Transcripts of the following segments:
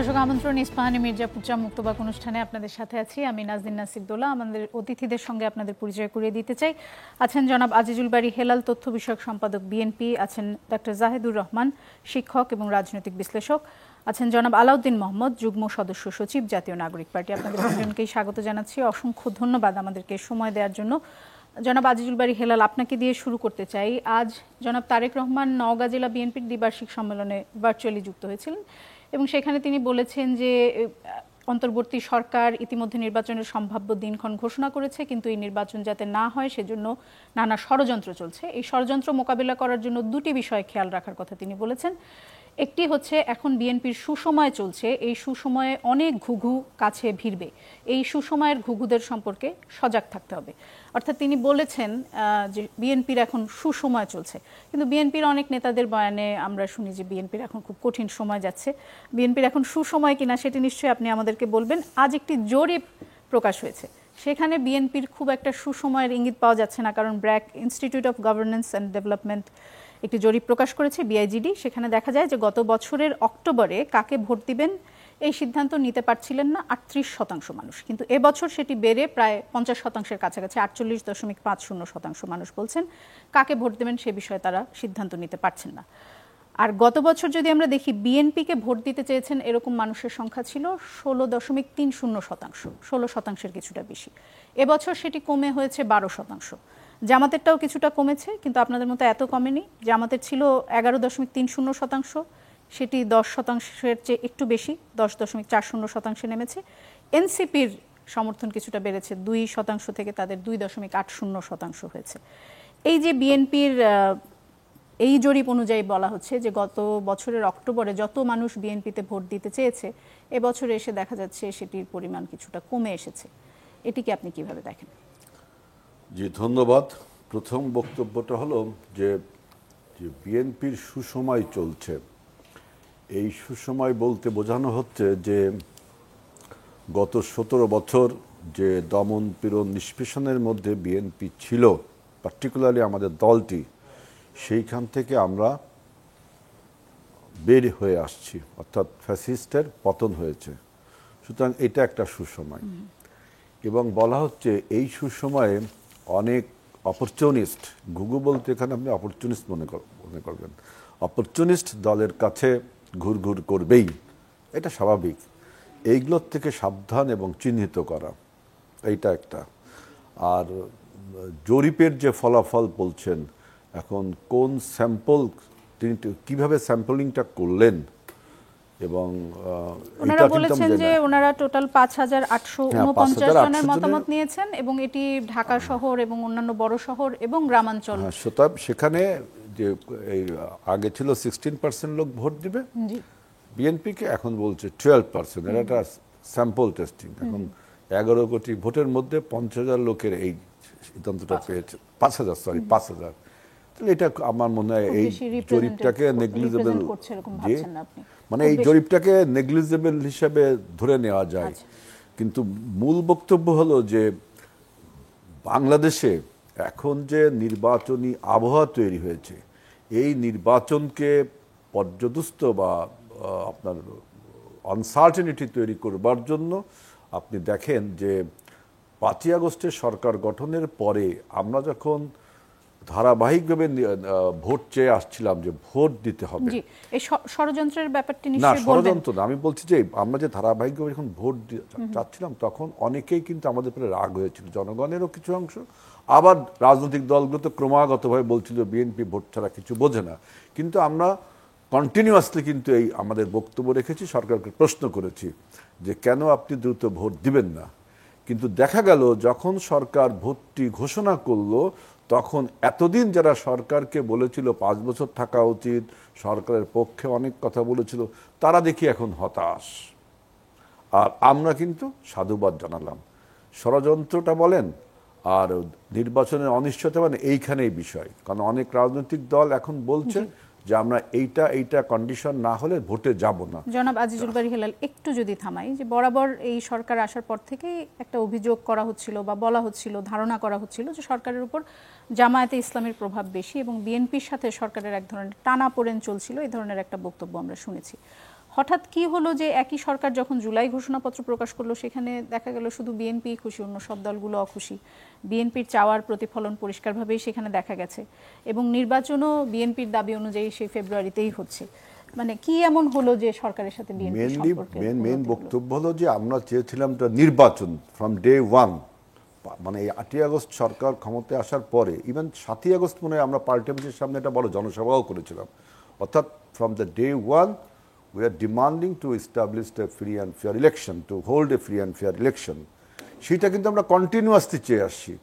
দর্শক আমন্ত্রণ ইস্পাহানি মির্জাপুর মুক্তবাক অনুষ্ঠানে আপনাদের সাথে আছি আমি নাজনীন নাসিরদৌলা। আমাদের অতিথিদের সঙ্গে আপনাদের পরিচয় করিয়ে দিতে চাই। আছেন জনাব আজিজুল বারী হেলাল, তথ্য বিষয়ক সম্পাদক বিএনপি। আছেন ডক্টর জাহিদুর রহমান, শিক্ষক এবং রাজনৈতিক বিশ্লেষক। আছেন জনাব আলাউদ্দিন মোহাম্মদ, যুগ্ম সদস্য সচিব, জাতীয় নাগরিক পার্টি। আপনাদের দুজনকেই স্বাগত জানাচ্ছি। অসংখ্য ধন্যবাদ আমাদেরকে সময় দেওয়ার জন্য। জনাব আজিজুল বারী হেলাল, আপনাকে দিয়ে শুরু করতে চাই। আজ জনাব তারেক রহমান নওগাঁ জেলা বিএনপির দ্বিবার্ষিক সম্মেলনে ভার্চুয়ালি যুক্ত হয়েছিলেন এবং সেখানে তিনি বলেছেন যে অন্তর্বর্তী সরকার ইতিমধ্যে নির্বাচনের সম্ভাব্য দিনক্ষণ ঘোষণা করেছে, কিন্তু এই নির্বাচন যাতে না হয় সেজন্য নানা ষড়যন্ত্র চলছে। এই ষড়যন্ত্র মোকাবিলা করার জন্য দুটি বিষয় খেয়াল রাখার কথা তিনি বলেছেন। একটি হচ্ছে এখন বিএনপির সুসময় চলছে, এই সুসময়ে অনেক ঘুঘু কাছে ভিড়বে, এই সুসময়ের ঘুঘুদের সম্পর্কে সজাগ থাকতে হবে। অর্থাৎ তিনি বলেছেন যে বিএনপির এখন সুসময় চলছে, কিন্তু বিএনপির অনেক নেতাদের বয়ানে আমরা শুনি যে বিএনপির এখন খুব কঠিন সময় যাচ্ছে। বিএনপির এখন সুসময় কিনা সেটি নিশ্চয়ই আপনি আমাদেরকে বলবেন। আজ একটি জরিপ প্রকাশ হয়েছে, সেখানে বিএনপির খুব একটা সুসময়ের ইঙ্গিত পাওয়া যাচ্ছে না, কারণ BRAC institute of governance and development একটি জরিপ প্রকাশ করেছে, বিআইজিডি। সেখানে দেখা যায় যে গত বছরের অক্টোবরে কাকে ভোট দিবেন এই সিদ্ধান্ত নিতে পারছিলেন না 38% মানুষ, কিন্তু এবছর সেটি বেড়ে প্রায় 50%-এর কাছাকাছি, 48.50% মানুষ বলছেন কাকে ভোট দেবেন সে বিষয়ে তারা সিদ্ধান্ত নিতে পারছেন না। আর গত বছর যদি আমরা দেখি, বিএনপিকে ভোট দিতে চেয়েছেন এরকম মানুষের সংখ্যা ছিল 16.30%, 16%-এর কিছুটা বেশি। এবছর সেটি কমে হয়েছে 12%। জামাতেরটাও কিছুটা কমেছে, কিন্তু আপনাদের মতো এত কমেনি। জামাতের ছিল 11.30%, সেটি 10%-এর চেয়ে একটু বেশি, 10.40% নেমেছে। এনসিপির সমর্থন কিছুটা বেড়েছে, 2% থেকে তাদের 2.80% হয়েছে। এই যে বিএনপির এই জরিপ অনুযায়ী বলা হচ্ছে যে গত বছরের অক্টোবরে যত মানুষ বিএনপিতে ভোট দিতে চেয়েছে, এবছরে এসে দেখা যাচ্ছে সেটির পরিমাণ কিছুটা কমে এসেছে। এটিকে আপনি কিভাবে দেখেন? জি, ধন্যবাদ। প্রথম বক্তব্যটা হলো যে বিএনপির সুসময় চলছে। এই সুসময় বলতে বোঝানো হচ্ছে যে গত 17 বছর যে দমন পীড়ন নিষ্পেষণের মধ্যে বিএনপি ছিল, পার্টিকুলারলি আমাদের দলটি, সেইখান থেকে আমরা বের হয়ে আসছি, অর্থাৎ ফ্যাসিস্টের পতন হয়েছে। সুতরাং এটা একটা সুসময়। এবং বলা হচ্ছে এই সুসময়ে অনেক অপরচুনিস্ট, ঘুঘু বলতে এখানে আপনি অপরচুনিস্ট মনে করবেন, অপরচুনিস্ট দলের কাছে ঘুরঘুর করবেই, এটা স্বাভাবিক। এইগুলোর থেকে সাবধান এবং চিহ্নিত করা, এইটা একটা। আর জরিপের যে ফলাফল বলছেন, এখন কোন স্যাম্পল, তিনি কীভাবে স্যাম্পলিংটা করলেন এবং ওনারা বলেছেন যে ওনারা টোটাল 5,849 জনের মতামত নিয়েছেন এবং এটি ঢাকা শহর এবং অন্যান্য বড় শহর এবং গ্রামাঞ্চল। সেখানে যে আগে ছিল 16% লোক ভোট দিবে বিএনপিকে, এখন বলছে 12%। এটা একটা স্যাম্পল টেস্টিং। এখন 11 কোটি ভোটের মধ্যে 50,000 লোকের এই সিদ্ধান্তটা পেয়েছে, 5,000। তাহলে এটা আমার মনে হয় এই জরিপটাকে নেগলিজেবল, মানে এই জরিপটাকে নেগলিজেবল হিসেবে ধরে নেওয়া যায়। কিন্তু মূল বক্তব্য হলো যে বাংলাদেশে এখন যে নির্বাচনী আবহাওয়া তৈরি হয়েছে, এই নির্বাচনকে পর্যদুস্ত বা আপনার আনসার্টেনিটি তৈরি করবার জন্য আপনি দেখেন যে 5ই আগস্টের সরকার গঠনের পরে আমরা যখন ধারাবাহিকভাবে ভোট চেয়ে আসছিলাম যে ভোট দিতে হবে, এই ষড়যন্ত্রের ব্যাপারটি না, ষড়যন্ত্র না, আমি বলছি যে আমরা যে ধারাবাহিকভাবে যখন ভোট চাচ্ছিলাম তখন অনেকেই কিন্তু আমাদের উপরে রাগ হয়েছিল, জনগণেরও কিছু অংশ, আবার রাজনৈতিক দলগুলো তো ক্রমাগতভাবে বলছিল বিএনপি ভোট ছাড়া কিছু বোঝে না। কিন্তু আমরা কন্টিনিউয়াসলি কিন্তু এই আমাদের বক্তব্য রেখেছি, সরকারকে প্রশ্ন করেছি যে কেন আপনি দ্রুত ভোট দিবেন না। কিন্তু দেখা গেল যখন সরকার ভোটটি ঘোষণা করলো, তখন এতদিন যারা সরকারকে বলেছিল 5 বছর থাকা উচিত, সরকারের পক্ষে অনেক কথা বলেছিল, তারা দেখি এখন হতাশ। আর আমরা কিন্তু সাধুবাদ জানালাম। ষড়যন্ত্রটা বলেন আর নির্বাচনের অনিশ্চয়তা, মানে এইখানেই বিষয়। কারণ অনেক রাজনৈতিক দল এখন বলছে যে আমরা এইটা কন্ডিশন না হলে ভোটে যাব না। জনাব আজিজুল বারী হেলাল, একটু যদি থামাই, যে বরাবর এই সরকার আসার পর থেকেই একটা অভিযোগ করা হচ্ছিল বা বলা হচ্ছিল, ধারণা করা হচ্ছিল যে সরকারের উপর জামায়াতে ইসলামের প্রভাব বেশি এবং বিএনপির সাথে সরকারের এক ধরনের টানাপোড়েন চলছিল, এই ধরনের একটা বক্তব্য আমরা শুনেছি। হঠাৎ কি হলো যে একই সরকার যখন জুলাই ঘোষণাপত্র প্রকাশ করলো সেখানে দেখা গেল শুধু বিএনপি খুশি, অন্য সব দলগুলো অখুশি। বিএনপির চাওয়ার প্রতিফলন পরিষ্কারভাবেই সেখানে দেখা গেছে এবং নির্বাচনও বিএনপির দাবি অনুযায়ী সেই ফেব্রুয়ারিতেই হচ্ছে। মানে কি এমন হলো যে সরকারের সাথে বিএনপির সম্পর্কে? মেন বক্তব্য হলো যে আমরা চেয়েছিলাম নির্বাচন ফ্রম ডে ওয়ান, মানে এই 8ই আগস্ট সরকার ক্ষমতায় আসার পরে, ইভেন 7ই আগস্ট মনে হয় আমরা পার্টি অফিসের সামনে একটা বড় জনসভাও করেছিলাম। অর্থাৎ from the day one we are demanding to establish a free and fair election, to hold a free and fair election. সেটা কিন্তু আমরা কন্টিনিউয়াসলি চেয়ে আসছি।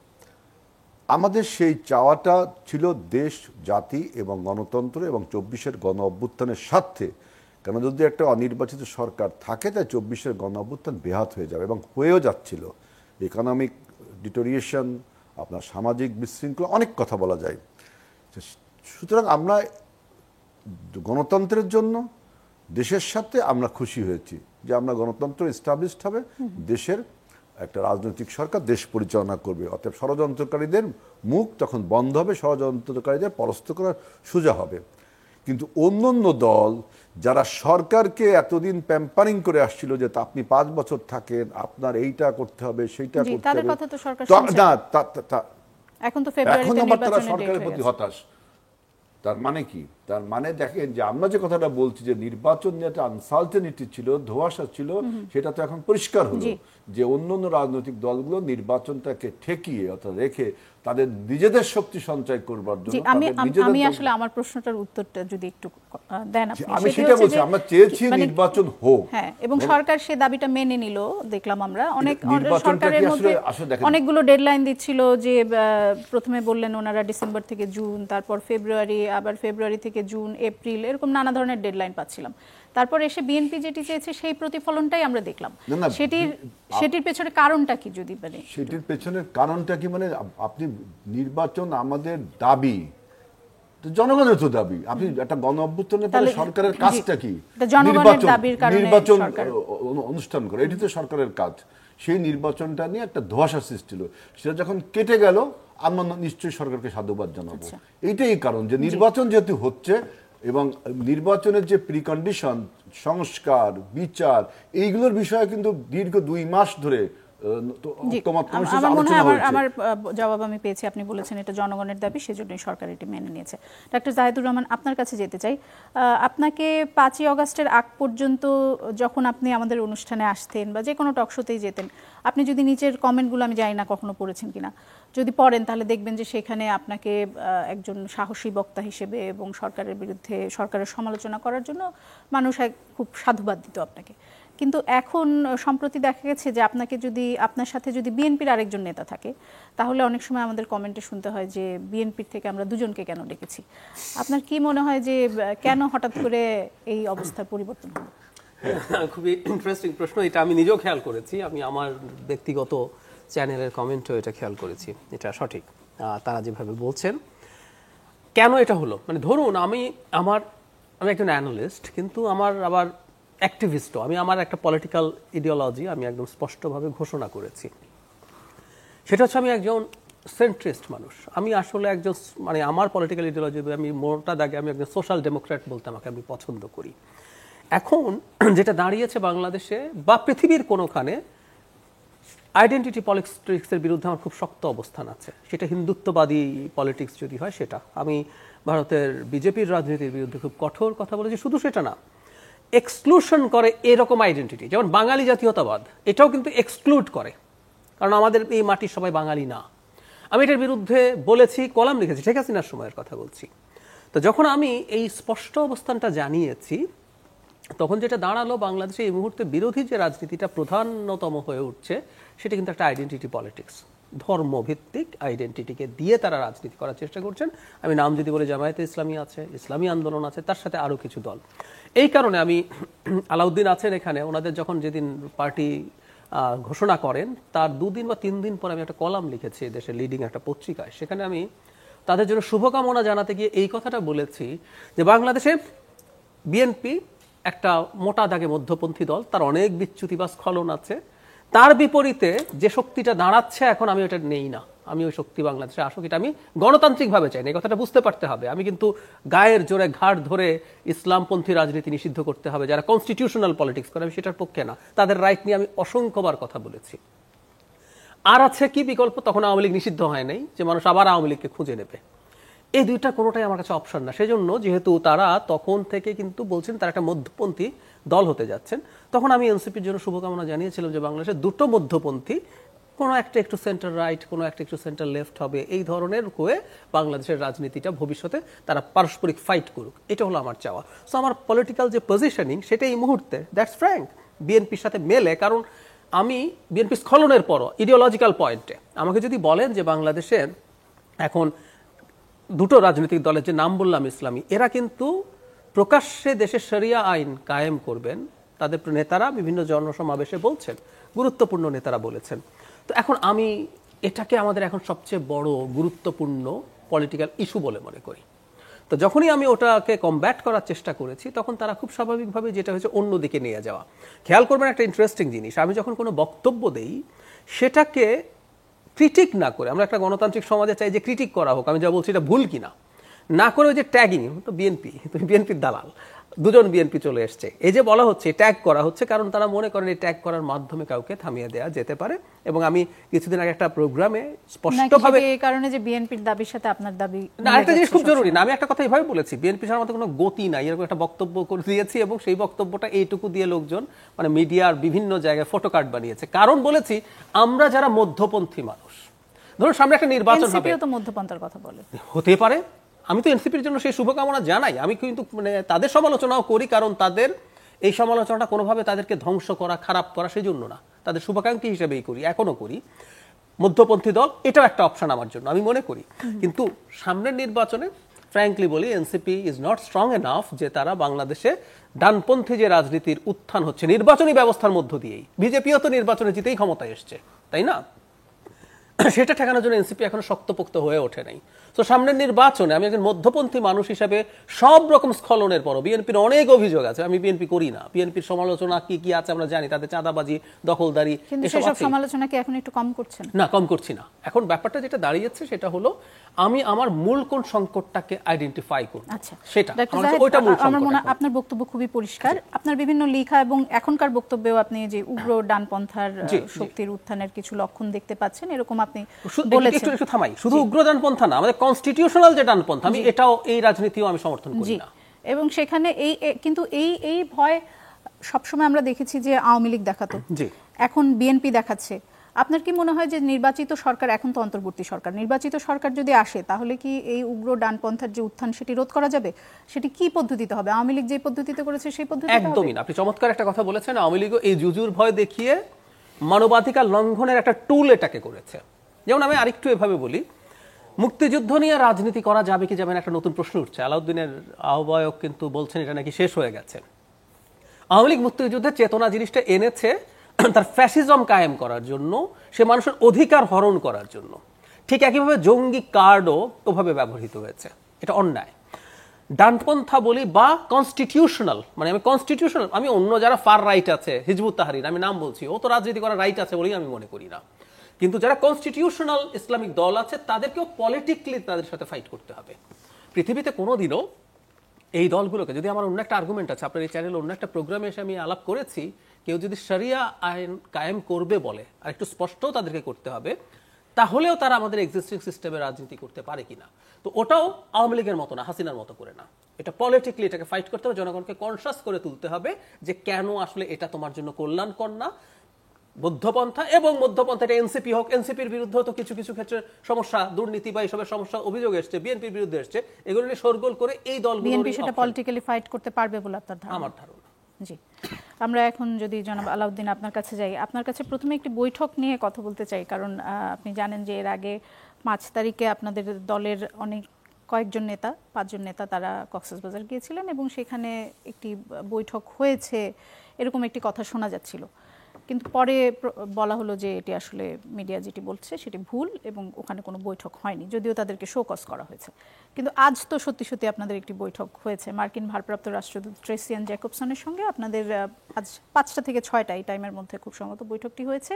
আমাদের সেই চাওয়াটা ছিল দেশ, জাতি এবং গণতন্ত্র এবং 24-এর গণ অভ্যুত্থানের স্বার্থে। কেন যদি একটা অনির্বাচিত সরকার থাকে তাই 24-এর গণ অভ্যুত্থান বেহাত হয়ে যাবে এবং হয়েও যাচ্ছিল। ইকোনমিক ডিটোরিয়েশন, আপনার সামাজিক বিশৃঙ্খলা, অনেক কথা বলা যায়। সুতরাং আমরা গণতন্ত্রের জন্য, দেশের সাথে আমরা খুশি হয়েছি যে আমরা গণতন্ত্র এস্টাবলিশড হবে, দেশের একটা রাজনৈতিক সরকার দেশ পরিচালনা করবে। অতএব ষড়যন্ত্রকারীদের মুখ তখন বন্ধ হবে, ষড়যন্ত্রকারীদের পরাস্ত করা সোজা হবে। কিন্তু অন্য দল যারা সরকারকে এতদিন প্যাম্পারিং করে আসছিল যে আপনি 5 বছর থাকেন, আপনার এইটা করতে হবে, সেইটা করতে হবে, না এখন তো ফেব্রুয়ারিতে তারা সরকারের প্রতি হতাশ। তার মানে কি? তার মানে দেখেন যে আমরা যে কথাটা বলছি যে নির্বাচন নিয়ে একটা আনসার্টেনিটি ছিল, ধোঁয়াশা ছিল, সেটা তো এখন পরিষ্কার হলো যে অন্য রাজনৈতিক দলগুলো নির্বাচনটাকে ঠেকিয়ে অর্থাৎ রেখে তাদের নিজেদের শক্তি সঞ্চয় করবার জন্য। আমি আসলে আমার প্রশ্নটার উত্তরটা যদি একটু দেন আপনি। আমি সেটা বলছি, আমরা চেয়েছি নির্বাচন হোক, হ্যাঁ, এবং সরকার সে দাবিটা মেনে নিল। দেখলাম আমরা অনেক সরকারের মধ্যে অনেকগুলো ডেডলাইন দিচ্ছিল যে প্রথমে বললেন ওনারা ডিসেম্বর থেকে জুন, তারপর ফেব্রুয়ারি, আবার ফেব্রুয়ারি থেকে জুন, এপ্রিল, এরকম নানা ধরনের ডেডলাইন পাচ্ছিলাম। তারপর এসে বিএনপি যেটি চেয়েছে সেই প্রতিফলনটাই আমরা দেখলাম। সেটির পেছনে কারণটা কি? যদি মানে সেটির পেছনের কারণটা কি, মানে আপনি নির্বাচন আমাদের দাবি, জনগণের তো দাবি। আপনি একটা গণ অভ্যুত্থানের পরে সরকারের কাজটা কি? নির্বাচন অনুষ্ঠান করে, এটি তো সরকারের কাজ। সেই নির্বাচনটা নিয়ে একটা ধোঁয়াশা সৃষ্টি হলো, সেটা যখন কেটে গেল আমরা নিশ্চয়ই সরকারকে সাধুবাদ জানাবো। এইটাই কারণ যে নির্বাচন যেহেতু হচ্ছে এবং নির্বাচনের যে প্রিকন্ডিশন, সংস্কার, বিচার, এইগুলোর বিষয়ে কিন্তু দীর্ঘ 2 মাস ধরে আমার জবাব আমি পেয়েছি। আপনি বলেছেন এটা জনগণের দাবি, সেজন্যই সরকার এটি মেনে নিয়েছে। ডক্টর জাহিদুর রহমান, আপনার কাছে যেতে চাই। আপনাকে 5ই আগস্টের আগ পর্যন্ত যখন আপনি আমাদের অনুষ্ঠানে আসতেন বা যে কোনো টকশোতেই যেতেন, আপনি যদি নিচের কমেন্টগুলো, আমি জানি না কখনো পড়েছেন কিনা, যদি পড়েন তাহলে দেখবেন যে সেখানে আপনাকে একজন সাহসী বক্তা হিসেবে এবং সরকারের বিরুদ্ধে, সরকারের সমালোচনা করার জন্য মানুষ খুব সাধুবাদ দিত আপনাকে। কিন্তু এখন সম্প্রতি দেখা গেছে যে আপনার সাথে যদি বিএনপির আরেকজন নেতা থাকে, তাহলে অনেক সময় আমাদের কমেন্টে শুনতে হয় যে বিএনপির থেকে আমরা দুজনকে কেন ডেকেছি। আপনার কি মনে হয় যে কেন হঠাৎ করে এই অবস্থার পরিবর্তন হলো? খুবই ইন্টারেস্টিং প্রশ্ন। এটা আমি নিজেও খেয়াল করেছি। আমি আমার ব্যক্তিগত চ্যানেলের কমেন্টও এটা খেয়াল করেছি। এটা সঠিক তারা যেভাবে বলছেন। কেন এটা হলো, মানে ধরুন আমি একজন অ্যানালিস্ট, কিন্তু আমার আবার অ্যাক্টিভিস্টও। আমি আমার একটা পলিটিক্যাল ইডিওলজি আমি একদম স্পষ্টভাবে ঘোষণা করেছি। সেটা হচ্ছে আমি একজন সেন্ট্রিস্ট মানুষ। আমি আসলে একজন, মানে আমার পলিটিক্যাল ইডিওলজি, আমি মোটা দাগে আমি একজন সোশ্যাল ডেমোক্র্যাট বলতে আমাকে আমি পছন্দ করি। এখন যেটা দাঁড়িয়েছে বাংলাদেশে বা পৃথিবীর কোনোখানে, আইডেন্টিটি পলিটিক্সের বিরুদ্ধে আমার খুব শক্ত অবস্থান আছে। সেটা হিন্দুত্ববাদী পলিটিক্স যদি হয় সেটা। আমি ভারতের বিজেপির রাজনীতির বিরুদ্ধে খুব কঠোর কথা বলেছি। শুধু সেটা না, এক্সক্লুশন করে এরকম আইডেন্টিটি, যেমন বাঙালি জাতীয়তাবাদ, এটাও কিন্তু এক্সক্লুড করে, কারণ আমাদের এই মাটির সবাই বাঙালি না। আমি এটার বিরুদ্ধে বলেছি, কলাম লিখেছি, শেখ হাসিনার সময়ের কথা বলছি। তো যখন আমি এই স্পষ্ট অবস্থানটা জানিয়েছি, তখন যেটা দাঁড়ালো, বাংলাদেশে এই মুহূর্তে বিরোধী যে রাজনীতিটা প্রধানতম হয়ে উঠছে, সেটা কিন্তু একটা আইডেন্টিটি পলিটিক্স। ধর্মভিত্তিক আইডেন্টিটিকে দিয়ে তারা রাজনীতি করার চেষ্টা করছেন। আমি নাম যদি বলি, জামায়াতে ইসলামী আছে, ইসলামী আন্দোলন আছে, তার সাথে আরও কিছু দল। এই কারণে আমি, আলাউদ্দিন আছেন এখানে, ওনাদের যখন যেদিন পার্টি ঘোষণা করেন তার 2 দিন বা 3 দিন পর আমি একটা কলাম লিখেছি দেশের লিডিং একটা পত্রিকায়। সেখানে আমি তাদের জন্য শুভকামনা জানাতে গিয়ে এই কথাটা বলেছি যে বাংলাদেশে বিএনপি একটা মোটা দাগে মধ্যপন্থী দল, তার অনেক বিচ্যুতি বা স্খলন আছে। তার বিপরীতে যে শক্তিটা দাঁড়াচ্ছে এখন, আমি ওটা নেই না, আমি ওই শক্তি বাংলাদেশে আসুক, এটা আমি গণতান্ত্রিকভাবে চাই না, এই কথাটা বুঝতে পারতে হবে। আমি কিন্তু গায়ের জোরে ঘাড় ধরে ইসলামপন্থী রাজনীতি নিষিদ্ধ করতে হবে, যারা কনস্টিটিউশনাল পলিটিক্স করে, আমি সেটার পক্ষে না। তাদের রাইট নিয়ে আমি অসংখ্যবার কথা বলেছি। আর আছে কি বিকল্প? তখন আওয়ামী লীগ নিষিদ্ধ হয় নাই যে মানুষ আবার আওয়ামী লীগকে খুঁজে নেবে। এই দুইটা কোনোটাই আমার কাছে অপশন না। সেজন্য যেহেতু তারা তখন থেকে কিন্তু বলছেন তারা একটা মধ্যপন্থী দল হতে যাচ্ছেন, তখন আমি এনসিপির জন্য শুভকামনা জানিয়েছিলাম যে বাংলাদেশে দুটো মধ্যপন্থী, কোনো একটা একটু সেন্টার রাইট, কোনো একটা একটু সেন্টার লেফট হবে, এই ধরনের হয়ে বাংলাদেশের রাজনীতিটা ভবিষ্যতে তারা পারস্পরিক ফাইট করুক, এটা হলো আমার চাওয়া। সো আমার পলিটিক্যাল যে পজিশনিং সেটা এই মুহূর্তে দ্যাটস ফ্র্যাঙ্ক বিএনপির সাথে মেলে। কারণ আমি বিএনপি স্খলনের পরও ইডিওলজিক্যাল পয়েন্টে আমাকে যদি বলেন যে বাংলাদেশে এখন দুটো রাজনৈতিক দলের যে নাম বললাম ইসলামী, এরা কিন্তু প্রকাশ্যে দেশের শরিয়া আইন কায়েম করবেন, তাদের নেতারা বিভিন্ন জনসমাবেশে বলছেন, গুরুত্বপূর্ণ নেতারা বলেছেন। তো এখন আমি এটাকে আমাদের এখন সবচেয়ে বড় গুরুত্বপূর্ণ পলিটিক্যাল ইস্যু বলে মনে করি। তো যখনই আমি ওটাকে কমব্যাট করার চেষ্টা করেছি, তখন তারা খুব স্বাভাবিকভাবে যেটা হয়েছে অন্যদিকে নিয়ে যাওয়া। খেয়াল করবেন একটা ইন্টারেস্টিং জিনিস, আমি যখন কোনো বক্তব্য দেই সেটাকে ক্রিটিক না করে, আমরা একটা গণতান্ত্রিক সমাজে চাই যে ক্রিটিক করা হোক, আমি যা বলছি এটা ভুল কিনা না করে, ওই যে ট্যাগিং, তো বিএনপি, তুমি বিএনপির দালাল, দুজন বিএনপি চলে এসছে, এই যে বলা হচ্ছে ট্যাগ করা হচ্ছে, কারণ তারা মনে করেন এই ট্যাগ করার মাধ্যমে কাউকে থামিয়ে দেওয়া যেতে পারে। এবং আমি কিছুদিন আগে একটা প্রোগ্রামে স্পষ্টভাবে এই কারণে যে বিএনপির দাবির সাথে আপনার দাবি না, একটা জিনিস খুব জরুরি না, আমি একটা কথা এইভাবে বলেছি, বিএনপি ছাড়া আমাদের কোনো গতি নাই, এরকম একটা বক্তব্য করে দিয়েছি, এবং সেই বক্তব্যটা এইটুকু দিয়ে লোকজন মানে মিডিয়ার বিভিন্ন জায়গায় ফটোকার্ড বানিয়েছে। কারণ বলেছি আমরা যারা মধ্যপন্থী মানুষ, ধরুন সামনে একটা নির্বাচন হবে, এনসিপিও তো মধ্যপন্থার কথা বলে, হতে পারে, আমি তো এনসিপির জন্য সেই শুভকামনা জানাই, আমি কিন্তু মানে তাদের সমালোচনাও করি, কারণ তাদের এই সমালোচনাটা কোনোভাবে তাদেরকে ধ্বংস করা, খারাপ করা সেই জন্য না, তাদের শুভাকাঙ্ক্ষী হিসেবেই করি, এখনো করি। মধ্যপন্থী দল এটাও একটা অপশন আমার জন্য, আমি মনে করি। কিন্তু সামনের নির্বাচনে ফ্র্যাঙ্কলি বলি, NCP is not strong enough যে তারা বাংলাদেশে ডানপন্থী যে রাজনীতির উত্থান হচ্ছে নির্বাচনী ব্যবস্থার মধ্য দিয়েই, বিজেপিও তো নির্বাচনে জিতেই ক্ষমতায় এসছে, তাই না? সেটা ঠেকানোর জন্য এনসিপি এখনো শক্তপোক্ত হয়ে ওঠে নাই। তো সামনের নির্বাচনে আমি একজন মধ্যপন্থী মানুষ হিসেবে সব রকম স্খলনের পরও, বিএনপির অনেক অভিযোগ আছে, আমি বিএনপি করি না, বিএনপির সমালোচনা কি কি আছে আমরা জানি, তাদের চাঁদাবাজি, দখলদারি, কিন্তু সেসব সমালোচনা কি এখন একটু কম করছেন? না, কম করছি না। এখন ব্যাপারটা যেটা দাঁড়িয়েছে সেটা হলো আমি আমার মূল কোন সংকটটাকে আইডেন্টিফাই করব, আচ্ছা সেটা ওইটা মূল সংকট। আমার মনে হয় আপনার বক্তব্য খুবই পরিষ্কার, আপনার বিভিন্ন লেখা এবং এখনকার বক্তব্যেও আপনি যে উগ্র ডানপন্থার শক্তির উত্থানের কিছু লক্ষণ দেখতে পাচ্ছেন, এরকম আপনি বলেছেন। একটু থামাই, শুধু উগ্র ডানপন্থা না, আমাদের কনস্টিটিউশনাল যে ডানপন্থা, আমি এটাও এই রাজনীতিও আমি সমর্থন করি না। এবং সেখানে কিন্তু এই ভয় সবসময় আমরা দেখেছি যে আওয়ামী লীগ দেখাতো, এখন বিএনপি দেখাচ্ছে। আপনার কি মনে হয় যে নির্বাচিত সরকার, এখন তো অন্তর্বর্তী সরকার, নির্বাচিত সরকার যদি আসে তাহলে কি এই উগ্র ডানপন্থার যে উত্থান সেটি রোধ করা যাবে? সেটি কি পদ্ধতিতে হবে? আওয়ামী লীগ যে পদ্ধতিতে করেছে সেই পদ্ধতিতে? একদমই না। আপনি চমৎকার একটা কথা বলেছেন, আওয়ামী লীগও এই জুজুর ভয় দেখিয়ে মানবাধিকার লঙ্ঘনের একটা টুল এটাকে করেছে। যেমন আমি আরেকটু এভাবে বলি, মুক্তিযুদ্ধ নিয়ে রাজনীতি করা যাবে কি যাবে না একটা নতুন প্রশ্ন উঠছে। আলাউদ্দিনের আহ্বায়ক কিন্তু বলছেন এটা নাকি শেষ হয়ে গেছে। আওয়ামী লীগ মুক্তিযুদ্ধের চেতনা জিনিসটা এনেছে তার ফ্যাসিজম কায়েম করার জন্য, সে মানুষের অধিকার হরণ করার জন্য। ঠিক একইভাবে জঙ্গি কার্ডও ওভাবে ব্যবহৃত হয়েছে, এটা অন্যায়। ডানপন্থা বলি বা কনস্টিটিউশনাল, মানে আমি কনস্টিটিউশনাল, আমি অন্য যারা ফার রাইট আছে, হিজবুত তাহরির আমি নাম বলছি, ও তো রাজনীতি করার রাইট আছে বলেই আমি মনে করি না। কিন্তু যারা কনস্টিটিউশনাল ইসলামিক দল আছে তাদেরকেও পলিটিক্যালি তাদের সাথে ফাইট করতে হবে। পৃথিবীতে কোনোদিনও এই দলগুলোকে, যদি আমার অন্য একটা আর্গুমেন্ট আছে, আপনার এই চ্যানেলে অন্য একটা প্রোগ্রামে এসে আমি আলাপ করেছি, কেউ যদি শরিয়া আইন কায়েম করবে বলে, আর একটু স্পষ্টও তাদেরকে করতে হবে, তাহলেও তারা আমাদের এক্সিস্টিং সিস্টেমে রাজনীতি করতে পারে কিনা। তো ওটাও আওয়ামী লীগের মতো না, হাসিনার মতো করে না, এটা পলিটিক্যালি এটাকে ফাইট করতে হবে, জনগণকে কনসাস করে তুলতে হবে যে কেন আসলে এটা তোমার জন্য কল্যাণকর না। মধ্যপন্থা এবং মধ্যপন্থা, এটা এনসিপি হোক, এনসিপির বিরুদ্ধে তো কিছু কিছু ক্ষেত্রে সমস্যা, দুর্নীতি বা এইসবের সমস্যা অভিযোগ এসছে, বিএনপির বিরুদ্ধে এসছে, এগুলো নিয়ে শোরগোল করে এই দলগুলো বিএনপি সেটা পলিটিক্যালি ফাইট করতে পারবে বলে আপনার ধারণা? আমার ধারণা। জি, আমরা এখন যদি জনাব আলাউদ্দিন আপনার কাছে যাই, আপনার কাছে প্রথমে একটি বৈঠক নিয়ে কথা বলতে চাই, কারণ আপনি জানেন যে এর আগে 5 তারিখে আপনাদের দলের কয়েকজন নেতা, 5 জন নেতা, তারা কক্সবাজার গিয়েছিলেন এবং সেখানে একটি বৈঠক হয়েছে এরকম একটি কথা শোনা যাচ্ছিল, কিন্তু পরে বলা হলো যে এটি আসলে মিডিয়া যেটি বলছে সেটি ভুল এবং ওখানে কোনো বৈঠক হয়নি, যদিও তাদেরকে শোকজ করা হয়েছে। কিন্তু আজ তো সত্যি সত্যি আপনাদের একটি বৈঠক হয়েছে মার্কিন ভারপ্রাপ্ত রাষ্ট্রদূত ট্রেসি অ্যান জ্যাকবসনের সঙ্গে। আপনাদের আজ 5টা থেকে 6টা এই টাইমের মধ্যে খুব সম্ভবত বৈঠকটি হয়েছে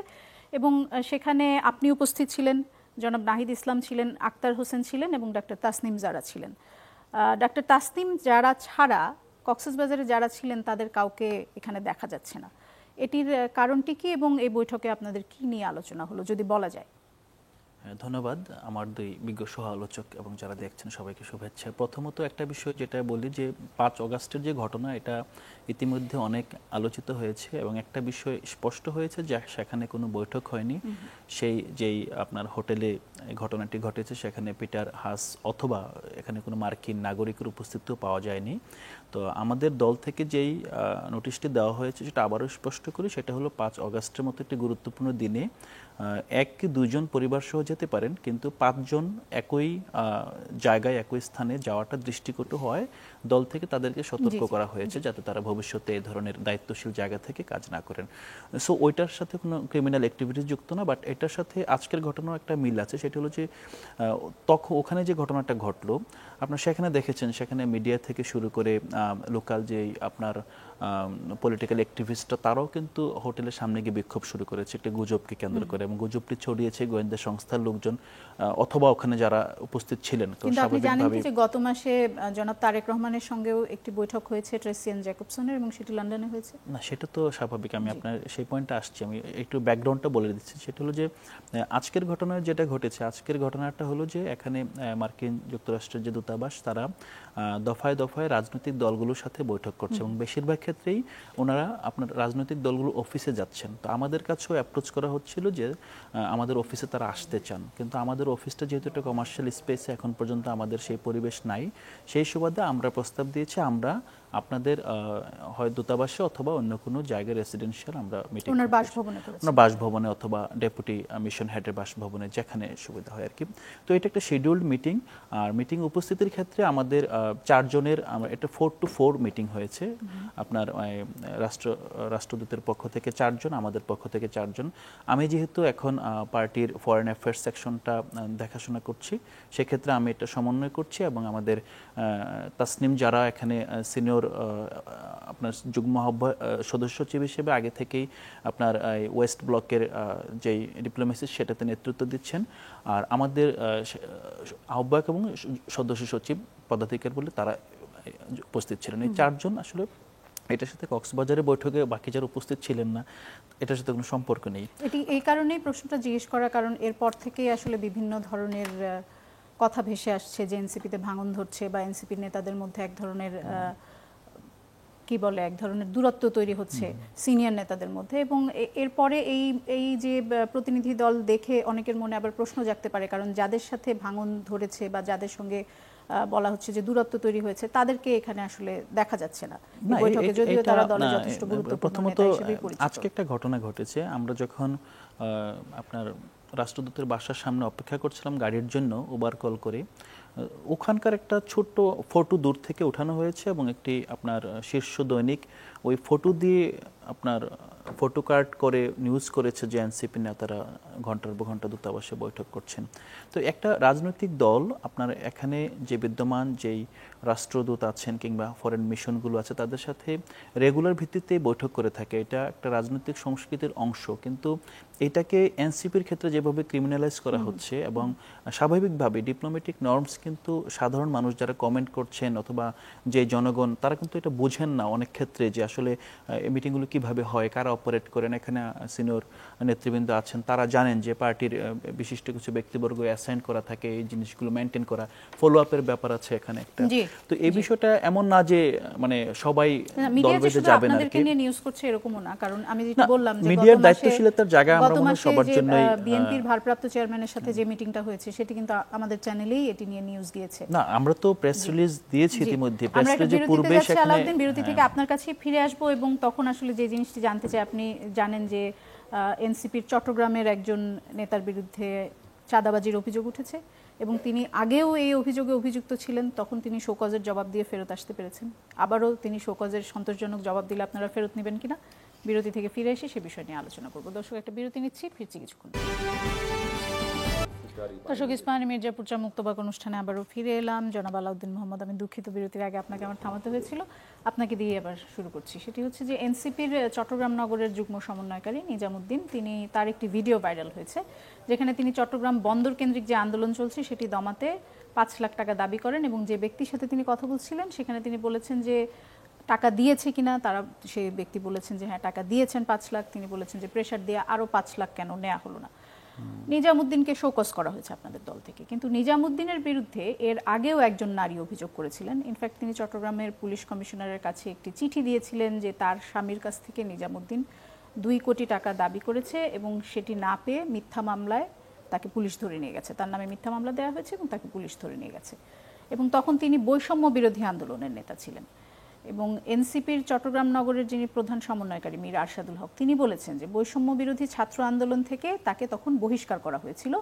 এবং সেখানে আপনি উপস্থিত ছিলেন, জনাব নাহিদ ইসলাম ছিলেন, আক্তার হোসেন ছিলেন এবং ডাক্তার তাসনিম জারা ছিলেন। ডাক্তার তাসনিম জারা ছাড়া কক্সবাজারে যারা ছিলেন তাদের কাউকে এখানে দেখা যাচ্ছে না। এটির কারণটি কি এবং এই বৈঠকে আপনাদের কি নিয়ে আলোচনা হলো যদি বলা যায়? ধন্যবাদ আমার দুই বিজ্ঞ সহ আলোচক এবং যারা দেখছেন সবাইকে শুভেচ্ছা। প্রথমত একটা বিষয় যেটা বলি যে 5 অগাস্টের যে ঘটনা এটা ইতিমধ্যে অনেক আলোচিত হয়েছে এবং একটা বিষয় স্পষ্ট হয়েছে যে সেখানে কোনো বৈঠক হয়নি। সেই যেই আপনার হোটেলে ঘটনাটি ঘটেছে সেখানে পিটার হাস অথবা এখানে কোনো মার্কিন নাগরিকের উপস্থিতিও পাওয়া যায়নি। তো আমাদের দল থেকে যেই নোটিশটি দেওয়া হয়েছে সেটা আবারও স্পষ্ট করি, সেটা হলো 5 অগাস্টের মতো একটি গুরুত্বপূর্ণ দিনে এক কি দুইজন পরিবার সহ যেতে পারেন, কিন্তু 5 জন একই জায়গায় একই স্থানে যাওয়াটা দৃষ্টিকটু হয়। দল থেকে তাদেরকে সতর্ক করা হয়েছে যাতে তারা ভবিষ্যতে এই ধরনের দায়িত্বশীল জায়গা থেকে কাজ না করেন। সো ওইটার সাথে কোনো ক্রিমিনাল অ্যাক্টিভিটি যুক্ত না, বাট এটার সাথে আজকের ঘটনার একটা মিল আছে। সেটা হলো যে তখন ওখানে যে ঘটনাটা ঘটলো আপনার সেখানে দেখেছেন, সেখানে মিডিয়া থেকে শুরু করে লোকাল যেই আপনার পলিটিক্যাল অ্যাক্টিভিস্টরা তারাও কিন্তু হোটেলের সামনে গিয়ে বিক্ষোভ শুরু করেছে একটা গুজবকে কেন্দ্র করে, এবং গুজবটি ছড়িয়েছে গোয়েন্দা সংস্থার লোকজন অথবা ওখানে যারা উপস্থিত ছিলেন। কিন্তু আপনি জানেন যে গত মাসে জনাব তারেক রহমানের সঙ্গেও একটি বৈঠক হয়েছে ট্রেসি এন্ড জ্যাকবসনের, এবং সেটি লন্ডনে হয়েছে। না, সেটা তো স্বাভাবিক। আমি আপনার সেই পয়েন্টে আসছি, আমি একটু ব্যাকগ্রাউন্ডটা বলে দিচ্ছি। সেটা হলো যে আজকের ঘটনায় যেটা ঘটেছে, আজকের ঘটনাটা হলো যে এখানে মার্কিন যুক্তরাষ্ট্রের যে দূতাবাস তারা দফায় দফায় রাজনৈতিক দলগুলোর সাথে বৈঠক করছে এবং বেশিরভাগ ক্ষেত্রেই ওনারা আপনার রাজনৈতিক দলগুলো অফিসে যাচ্ছেন। তো আমাদের কাছেও অ্যাপ্রোচ করা হচ্ছিল যে আমাদের অফিসে তারা আসতে চান, কিন্তু আমাদের অফিসটা যেহেতু একটা কমার্শিয়াল স্পেসে এখন পর্যন্ত আমাদের সেই পরিবেশ নাই, সেই সুবাদে আমরা প্রস্তাব দিয়েছি আমরা আপনাদের হয় দূতাবাসে অথবা অন্য কোনো জায়গায় রেসিডেন্সিয়াল আমরা মিটিং ওনার বাসভবনে অথবা ডেপুটি মিশন হেডের বাসভবনে যেখানে সুবিধা হয় আর কি। তো এটা একটা শিডিউলড মিটিং, আর মিটিং উপস্থিতির ক্ষেত্রে আমাদের 4 জনের এটা 4 to 4 মিটিং হয়েছে। আপনার রাষ্ট্রদূতের পক্ষ থেকে 4 জন, আমাদের পক্ষ থেকে 4 জন। আমি যেহেতু এখন পার্টির ফরেন অ্যাফেয়ার্স সেকশনটা দেখাশোনা করছি, সেক্ষেত্রে আমি এটা সমন্বয় করছি এবং আমাদের তাসনিম যারা এখানে সিনিয়র আপনার যুগ্ম সদস্য সচিব হিসেবে আগে থেকেই আপনার ওয়েস্ট ব্লকের যেই ডিপ্লোমেসি সেটাতে নেতৃত্ব দিচ্ছেন, আর আমাদের আহ্বায়ক এবং সদস্য সচিব পদাধিকার বলে তারা উপস্থিত ছিলেন। এই 4 জন আসলে এটার সাথে কক্সবাজারের বৈঠকে বাকি যারা উপস্থিত ছিলেন না এটার সাথে কোনো সম্পর্ক নেই। এটি এই কারণেই প্রশ্নটা জিজ্ঞেস করা, কারণ এরপর থেকেই আসলে বিভিন্ন ধরনের কথা ভেসে আসছে যে এনসিপিতে ভাঙন ধরছে বা এনসিপির নেতাদের মধ্যে এক ধরনের কি বলে এক ধরনের দূরত্ব তৈরি হচ্ছে সিনিয়র নেতাদের মধ্যে, এবং এরপরে এই যে প্রতিনিধি দল দেখে অনেকের মনে আবার প্রশ্ন জাগতে পারে, কারণ যাদের সাথে ভাঙন ধরেছে বা যাদের সঙ্গে বলা হচ্ছে যে দূরত্ব তৈরি হয়েছে তাদেরকে এখানে আসলে দেখা যাচ্ছে না বৈঠকে, যদিও তারা দলে যথেষ্ট গুরুত্বপূর্ণ নেতা হিসেবে পরিচিত। আজকে একটা ঘটনা ঘটেছে, আমরা যখন আপনার রাষ্ট্রদূতের বাসার সামনে অপেক্ষা করছিলাম গাড়ির জন্য উবার কল করে, ওখানকার একটা ছোট্ট ফটো দূর থেকে উঠানো হয়েছে এবং একটি আপনার শীর্ষ দৈনিক ওই ফটো দিয়ে আপনার ফটো কার্ড করে নিউজ করেছে যে এনসিপি নেতারা ঘন্টার পর ঘন্টা দূতাবাসে বৈঠক করছেন। তো একটা রাজনৈতিক দল আপনার এখানে যে বিদ্যমান যেই রাষ্ট্রদূত আছেন কিংবা ফরেন মিশনগুলো আছে তাদের সাথে রেগুলার ভিত্তিতে বৈঠক করে থাকে, এটা একটা রাজনৈতিক সংস্কৃতির অংশ। কিন্তু এটাকে এনসিপির ক্ষেত্রে যেভাবে ক্রিমিনালাইজ করা হচ্ছে এবং স্বাভাবিকভাবে ডিপ্লোম্যাটিক নর্মস কিন্তু সাধারণ মানুষ যারা কমেন্ট করছেন অথবা যে জনগণ তারা কিন্তু এটা বোঝেন না অনেক ক্ষেত্রে যে আসলে এই মিটিংগুলো কীভাবে হয়, কারা অপারেট করেন। এখানে সিনিয়র নেতৃবৃন্দ আছেন, তারা জানেন যে পার্টির বিশিষ্ট কিছু ব্যক্তিবর্গ অ্যাসাইন করা থাকে, এই জিনিসগুলো মেনটেন করা, ফলো আপের ব্যাপার আছে এখানে একটা। তো এই বিষয়টা এমন না যে মানে সবাই দল বেঁধে যাবেন আর কি নিউজ করছে এরকমও না, কারণ আমি যেটা বললাম যে মিডিয়ার দায়িত্বশীলতার জায়গা আমরা মনে হয় সবার জন্যই বিএনপির ভারপ্রাপ্ত চেয়ারম্যানের সাথে যে মিটিংটা হয়েছে সেটি কিন্তু আমাদের চ্যানেলেই এটি নিয়ে নিউজ গিয়েছে। না, আমরা তো প্রেস রিলিজ দিয়েছি ইতিমধ্যে, প্রেস রিলিজের পূর্বে সেখানে আলাউদ্দিন বিরতি থেকে আপনার কাছে ফিরে আসবো এবং তখন আসলে যে জিনিসটি জানতে চাই, আপনি জানেন যে এনসিপির চট্টগ্রামের একজন নেতার বিরুদ্ধে চাঁদাবাজির অভিযোগ উঠেছে এবং তিনি আগেও এই অভিযোগে অভিযুক্ত ছিলেন, তখন তিনি শোকজের জবাব দিয়ে ফেরত আসতে পেরেছেন। আবারও তিনি শোকজের সন্তোষজনক জবাব দিলে আপনারা ফেরত নেবেন কিনা, বিরতি থেকে ফিরে এসে সে বিষয় নিয়ে আলোচনা করব। দর্শক, একটা বিরতি নিচ্ছি, ফিরছি কিছুক্ষণ। দর্শক, ইস্পাহানি মির্জাপুর চা মুক্তবাক অনুষ্ঠানে আবারও ফিরে এলাম। জনাব আলাউদ্দিন মোহাম্মদ, আমি দুঃখিত বিরতির আগে আপনাকে আমার থামাতে হয়েছিল, আপনাকে দিয়ে আবার শুরু করছি। সেটি হচ্ছে যে এনসিপির চট্টগ্রাম নগরের যুগ্ম সমন্বয়কারী নিজামুদ্দিন, তার একটি ভিডিও ভাইরাল হয়েছে যেখানে তিনি চট্টগ্রাম বন্দর কেন্দ্রিক যে আন্দোলন চলছে সেটি দমাতে 5 লাখ টাকা দাবি করেন এবং যে ব্যক্তির সাথে তিনি কথা বলছিলেন সেখানে তিনি বলেছেন যে টাকা দিয়েছে কিনা, সেই ব্যক্তি বলেছেন যে হ্যাঁ টাকা দিয়েছেন 5 লাখ। তিনি বলেছেন যে প্রেশার দিয়ে আরও 5 লাখ কেন নেওয়া হলো না। নিজামুদ্দিনকে শোকজ করা হয়েছে আপনাদের দল থেকে, কিন্তু নিজামুদ্দিনের বিরুদ্ধে এর আগেও একজন নারী অভিযোগ করেছিলেন। ইনফ্যাক্ট তিনি চট্টগ্রামের পুলিশ কমিশনারের কাছে একটি চিঠি দিয়েছিলেন যে তার স্বামীর কাছ থেকে নিজামুদ্দিন 2 কোটি টাকা দাবি করেছে এবং সেটি না পেয়ে মিথ্যা মামলায় তাকে পুলিশ ধরে নিয়ে গেছে। তার নামে মিথ্যা মামলা দেওয়া হয়েছে এবং তাকে পুলিশ ধরে নিয়ে গেছে। এবং তখন তিনি বৈষম্য বিরোধী আন্দোলনের নেতা ছিলেন। এবং এনসিপির চট্টগ্রাম নগরের যিনি প্রধান সমন্বয়কারী মীর আরশাদুল হক, তিনি বলেছেন যে বৈষম্য বিরোধী ছাত্র আন্দোলন থেকে তাকে তখন বহিষ্কার করা হয়েছিল,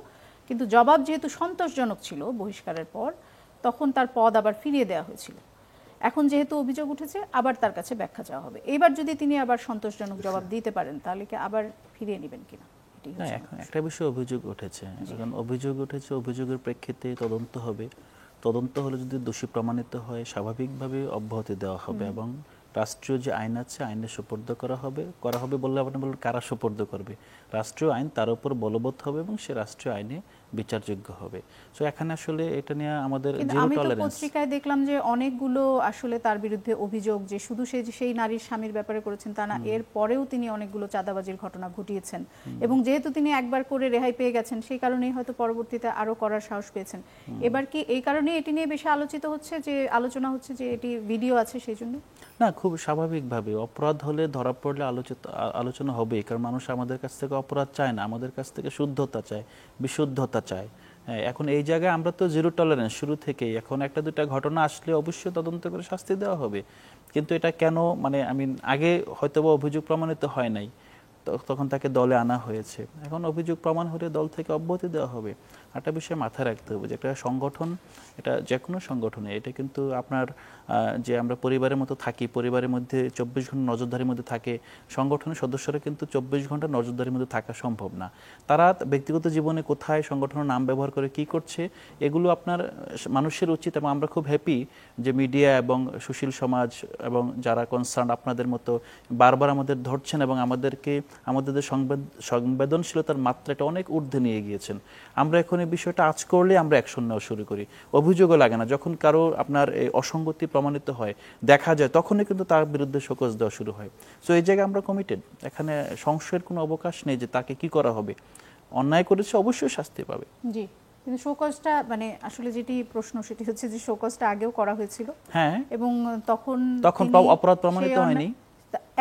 কিন্তু জবাব যেহেতু সন্তোষজনক ছিল বহিষ্কারের পর, তখন তার পদ আবার ফিরিয়ে দেওয়া হয়েছিল। এখন যেহেতু অভিযোগ উঠেছে আবার তার কাছে ব্যাখ্যা চাওয়া হবে। এবার যদি তিনি আবার সন্তোষজনক জবাব দিতে পারেন তাহলে কি আবার ফিরিয়ে নেবেন কিনা? এখন একটা বিষয় অভিযোগ উঠেছে, যখন অভিযোগ উঠেছে অভিযোগের প্রেক্ষিতে তদন্ত হবে। তদন্ত হলে যদি দোষী প্রমাণিত হয় স্বাভাবিকভাবে অব্যাহতি দেওয়া হবে এবং রাষ্ট্রীয় যে আইন আছে আইনে সুপর্দ করা হবে বললে আপনি বলবেন কারা সুপর্দ করবে? রাষ্ট্রীয় আইন তার উপর বলবৎ হবে এবং সে রাষ্ট্রীয় আইনে বিচারযোগ্য হবে। সো এখানে আসলে এটা নিয়ে আমাদের জিরো টলারেন্স। পত্রিকায় দেখলাম যে অনেকগুলো আসলে তার বিরুদ্ধে অভিযোগ যে শুধু সেই নারীর স্বামীর ব্যাপারে করেছেন তা না, এর পরেও তিনি অনেকগুলো চাঁদাবাজির ঘটনা ঘটিয়েছেন এবং যেহেতু তিনি একবার করে রেহাই পেয়ে গেছেন সেই কারণেই হয়তো পরবর্তীতে আরো করার সাহস পেয়েছেন। এবার কি এই কারণে এটি নিয়ে বেশি আলোচনা হচ্ছে যে এটি ভিডিও আছে সেই জন্য? না, খুব স্বাভাবিকভাবে অপরাধ হলে ধরা পড়লে আলোচনা হবে, কারণ মানুষ আমাদের কাছ থেকে অপরাধ চায় না, আমাদের কাছ থেকে শুদ্ধতা চায়, বিশুদ্ধতা চায়। এখন এই জায়গায় আমরা তো জিরো টলারেন্স শুরু থেকেই। এখন একটা দুটা ঘটনা আসলে অবশ্যই তদন্ত করে শাস্তি দেওয়া হবে, কিন্তু এটা কেন আগে হয়তোবা অভিযোগ প্রমাণিত হয় নাই, তখন তাকে দলে আনা হয়েছে। এখন অভিযোগ প্রমাণ হলে দল থেকে অব্যাহতি দেওয়া হবে। একটা বিষয় মাথায় রাখতে হবে যে একটা সংগঠন, এটা যে কোনো সংগঠনে, এটা কিন্তু আপনার যে আমরা পরিবারের মতো থাকি, পরিবারের মধ্যে 24 ঘন্টা নজরদারির মধ্যে থাকে, সংগঠনের সদস্যরা কিন্তু 24 ঘন্টা নজরদারির মধ্যে থাকা সম্ভব না। তারা ব্যক্তিগত জীবনে কোথায় সংগঠনের নাম ব্যবহার করে কি করছে এগুলো আপনার মানুষের উচিত। এবং আমরা খুব হ্যাপি যে মিডিয়া এবং সুশীল সমাজ এবং যারা কনসার্ন আপনাদের মতো বারবার আমাদের ধরছেন এবং আমাদের সংবেদনশীলতার মাত্রাটা অনেক ঊর্ধ্বে নিয়ে গিয়েছেন। আমরা এখন এই বিষয়টা আজ করলে আমরা অ্যাকশন নেওয়া শুরু করি, অভিযোগও লাগে না। যখন কারো আপনার এই অসঙ্গতি প্রমাণিত হয়, দেখা যায়, তখনই কিন্তু তার বিরুদ্ধে শোকজ দেওয়া শুরু হয়। সো এই জায়গায় আমরা কমিটেড, এখানে সংশয়ের কোনো অবকাশ নেই যে তাকে কি করা হবে। অন্যায় করেছে অবশ্যই শাস্তি পাবে। জি, কিন্তু শোকজটা আসলে যেটি প্রশ্ন সেটি হচ্ছে যে শোকজটা আগেও করা হয়েছিল, হ্যাঁ, এবং তখন অপরাধ প্রমাণিত হয়নি।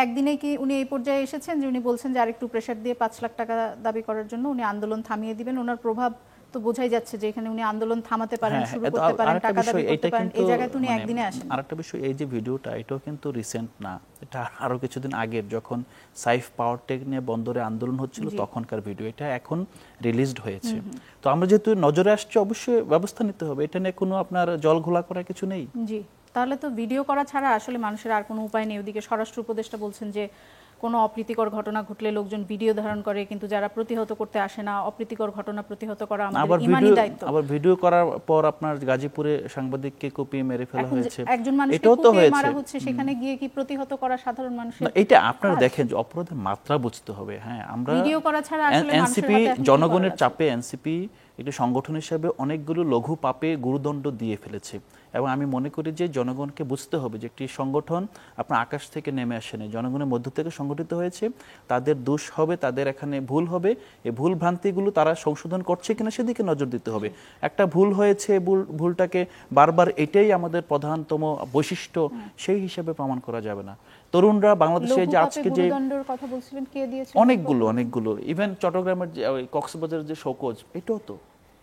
একদিনে কি উনি এই পর্যায়ে এসেছেন যে উনি বলছেন যে আরেকটু প্রেসার দিয়ে 5 লাখ টাকা দাবি করার জন্য উনি আন্দোলন থামিয়ে দিবেন? ওনার প্রভাব তো বোঝাই যাচ্ছে যে এখানে উনি আন্দোলন থামাতে পারেন, শুরু করতে পারেন, টাকা দাবি করতে পারেন। এই জায়গায় তো উনি একদিনে আসেন। আরেকটা বিষয়, এই যে ভিডিওটা, এটাও কিন্তু রিসেন্ট না, এটা আরো কিছুদিন আগের, যখন সাইফ পাওয়ার টেক নিয়ে বন্দরে আন্দোলন হচ্ছিল তখনকার ভিডিও। এটা এখন রিলিজড হয়েছে। তো আমরা যেহেতু নজরে আসছে অবশ্যই ব্যবস্থা নিতে হবে, এটা নিয়ে কোনো আপনার জল ঘোলা করার কিছু নেই। জি, তাহলে তো ভিডিও করা ছাড়া আসলে মানুষের আর কোনো উপায় নেই। ওদিকে স্বরাষ্ট্র উপদেষ্টা বলছেন যে কোনো অপ্রীতিকর ঘটনা ঘটলে লোকজন ভিডিও ধারণ করে, কিন্তু যারা প্রতিহত করতে আসে না, অপ্রীতিকর ঘটনা প্রতিহত করা আমাদের ইমানি দায়িত্ব। আবার ভিডিও করার পর আপনার গাজীপুরে সাংবাদিককে কুপিয়ে মেরে ফেলা হয়েছে, একজন মানুষকে কুপিয়ে মারা হচ্ছে, সেখানে গিয়ে কি প্রতিহত করা সাধারণ মানুষের? এটা আপনারা দেখেন যে অপরাধের মাত্রা বুঝতে হবে। হ্যাঁ, আমরা ভিডিও করা ছাড়া আসলে এনসিপি জনগণের চাপে এনসিপি একটি সংগঠন হিসেবে অনেকগুলো লঘু পাপে গুরুদণ্ড দিয়ে ফেলেছে এবং আমি মনে করি যে জনগণকে বুঝতে হবে যে একটি সংগঠন আপনার আকাশ থেকে নেমে আসেনি, জনগণের মধ্য থেকে সংগঠিত হয়েছে। তাদের দোষ হবে, তাদের এখানে ভুল হবে, এই ভুল ভ্রান্তিগুলো তারা সংশোধন করছে কিনা সেদিকে নজর দিতে হবে। একটা ভুল হয়েছে, ভুলটাকে বারবার এটাই আমাদের প্রধানতম বৈশিষ্ট্য সেই হিসাবে প্রমাণ করা যাবে না। তরুণরা বাংলাদেশে যে আজকে যে অনেকগুলো ইভেন চট্টগ্রামের কক্সবাজারের যে শোকজ, এটাও তো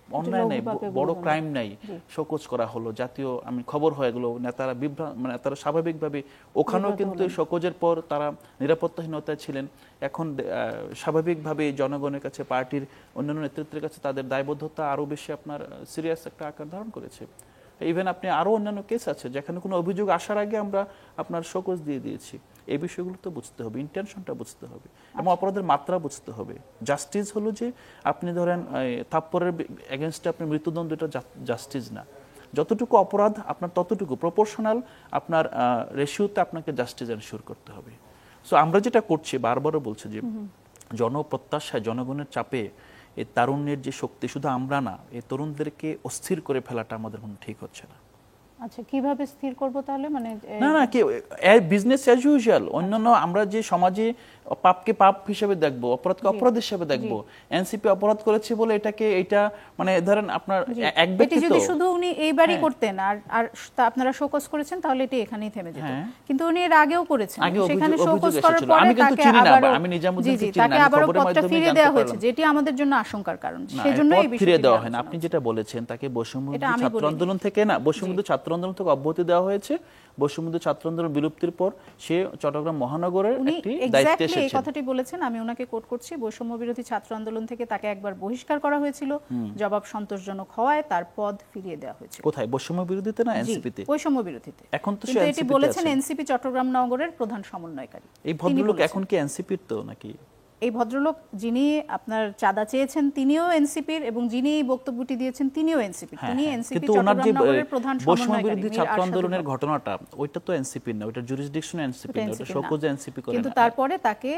অন্যায় নাই, বড় ক্রাইম নাই, শোকজ করা হলো, জাতীয় খবর হয় এগুলো। নেতারা নেতারা স্বাভাবিকভাবে ওখানেও কিন্তু শোকজের পর তারা নিরাপত্তাহীনতায় ছিলেন। এখন স্বাভাবিকভাবে জনগণের কাছে, পার্টির অন্যান্য নেতৃত্বের কাছে তাদের দায়বদ্ধতা আরো বেশি আপনার সিরিয়াস একটা আকার ধারণ করেছে। ইভেন আপনি আরো অন্যান্য কেস আছে যেখানে কোনো অভিযোগ আসার আগে আমরা আপনার শোকজ দিয়ে দিয়েছি। এই বিষয়গুলো তো বুঝতে হবে, ইন্টেনশনটা বুঝতে হবে এবং অপরাধের মাত্রা বুঝতে হবে। জাস্টিস হলো যে আপনি ধরেন থাপ্পড়ের এগেনস্টে আপনি মৃত্যুদণ্ড, এটা জাস্টিস না। যতটুকু অপরাধ আপনার ততটুকু প্রপোর্শনাল আপনার রেশিওতে আপনাকে জাস্টিস এনশিওর করতে হবে। সো আমরা যেটা করছি, বারবারও বলছি যে জনপ্রত্যাশায়, জনগণের চাপে এই তারুণ্যের যে শক্তি, শুধু আমরা না, এই তরুণদেরকে অস্থির করে ফেলাটা আমাদের মনে ঠিক হচ্ছে না। আচ্ছা, কিভাবে স্থির করব তাহলে? মানে না কি বিজনেস অ্যাজ ইউজুয়াল, অন্যান্য আমরা যে সমাজে পাপকে পাপ হিসেবে দেখবো, অপরাধকে অপরাধ হিসেবে দেখবো, এনসিপি অপরাধ করেছে বলে এটা মানে ধরেন আপনার এক ব্যক্তি, যদি শুধু উনি এইবারই করতেন আর আপনারা শোকজ করেছেন তাহলে এটি এখানেই থেমে যেত, কিন্তু উনি এর আগেও করেছেন, সেখানে শোকজ করার পরে তাকে আবার পদটা ফিরিয়ে দেওয়া হয়েছে, যেটি আমাদের জন্য আশঙ্কার কারণ। সেজন্য এই বিষয়টি ফিরিয়ে দেওয়া হয় না। আপনি যেটা বলেছেন, তাকে বৈষম্যবিরোধী ছাত্র আন্দোলন থেকে ছাত্র আন্দোলন থেকে অব্যাহতি দেওয়া হয়েছে। বৈষম্যবিরোধী ছাত্র আন্দোলন বিলুপ্তির পর সে চট্টগ্রাম মহানগরের একটি দায়িত্বে এসেছেন। এই কথাটি বলেছেন, আমি ওনাকে কোট করছি, বৈষম্যবিরোধী ছাত্র আন্দোলন থেকে তাকে একবার বহিষ্কার করা হয়েছিল, জবাব সন্তোষজনক হওয়ায় তার পদ ফিরিয়ে দেওয়া হয়েছিল। কোথায়? বৈষম্যবিরোধীতে না এনসিপিতে? বৈষম্যবিরোধীতে। এখন তো সে এটি বলেছেন এনসিপি চট্টগ্রাম নগরের প্রধান সমন্বয়কারী। এই ভদ্রলোক এখন কি এনসিপির তো নাকি? এই ভদ্রলোক যিনি আপনার চাঁদা চেয়েছেন তিনিও এনসিপির, এবং যিনি এই বক্তব্যটি দিয়েছেন তিনিও এনসিপির। তিনি এনসিপি চট্টগ্রাম নগরের প্রধান সমন্বয়কারী। বৈষম্যবিরোধী ছাত্র আন্দোলনের ঘটনাটা ওইটা তো এনসিপির না, ওইটা জুরিসডিকশন এনসিপি না, ওটা শোকজ এনসিপি করে। কিন্তু তারপরে তাকে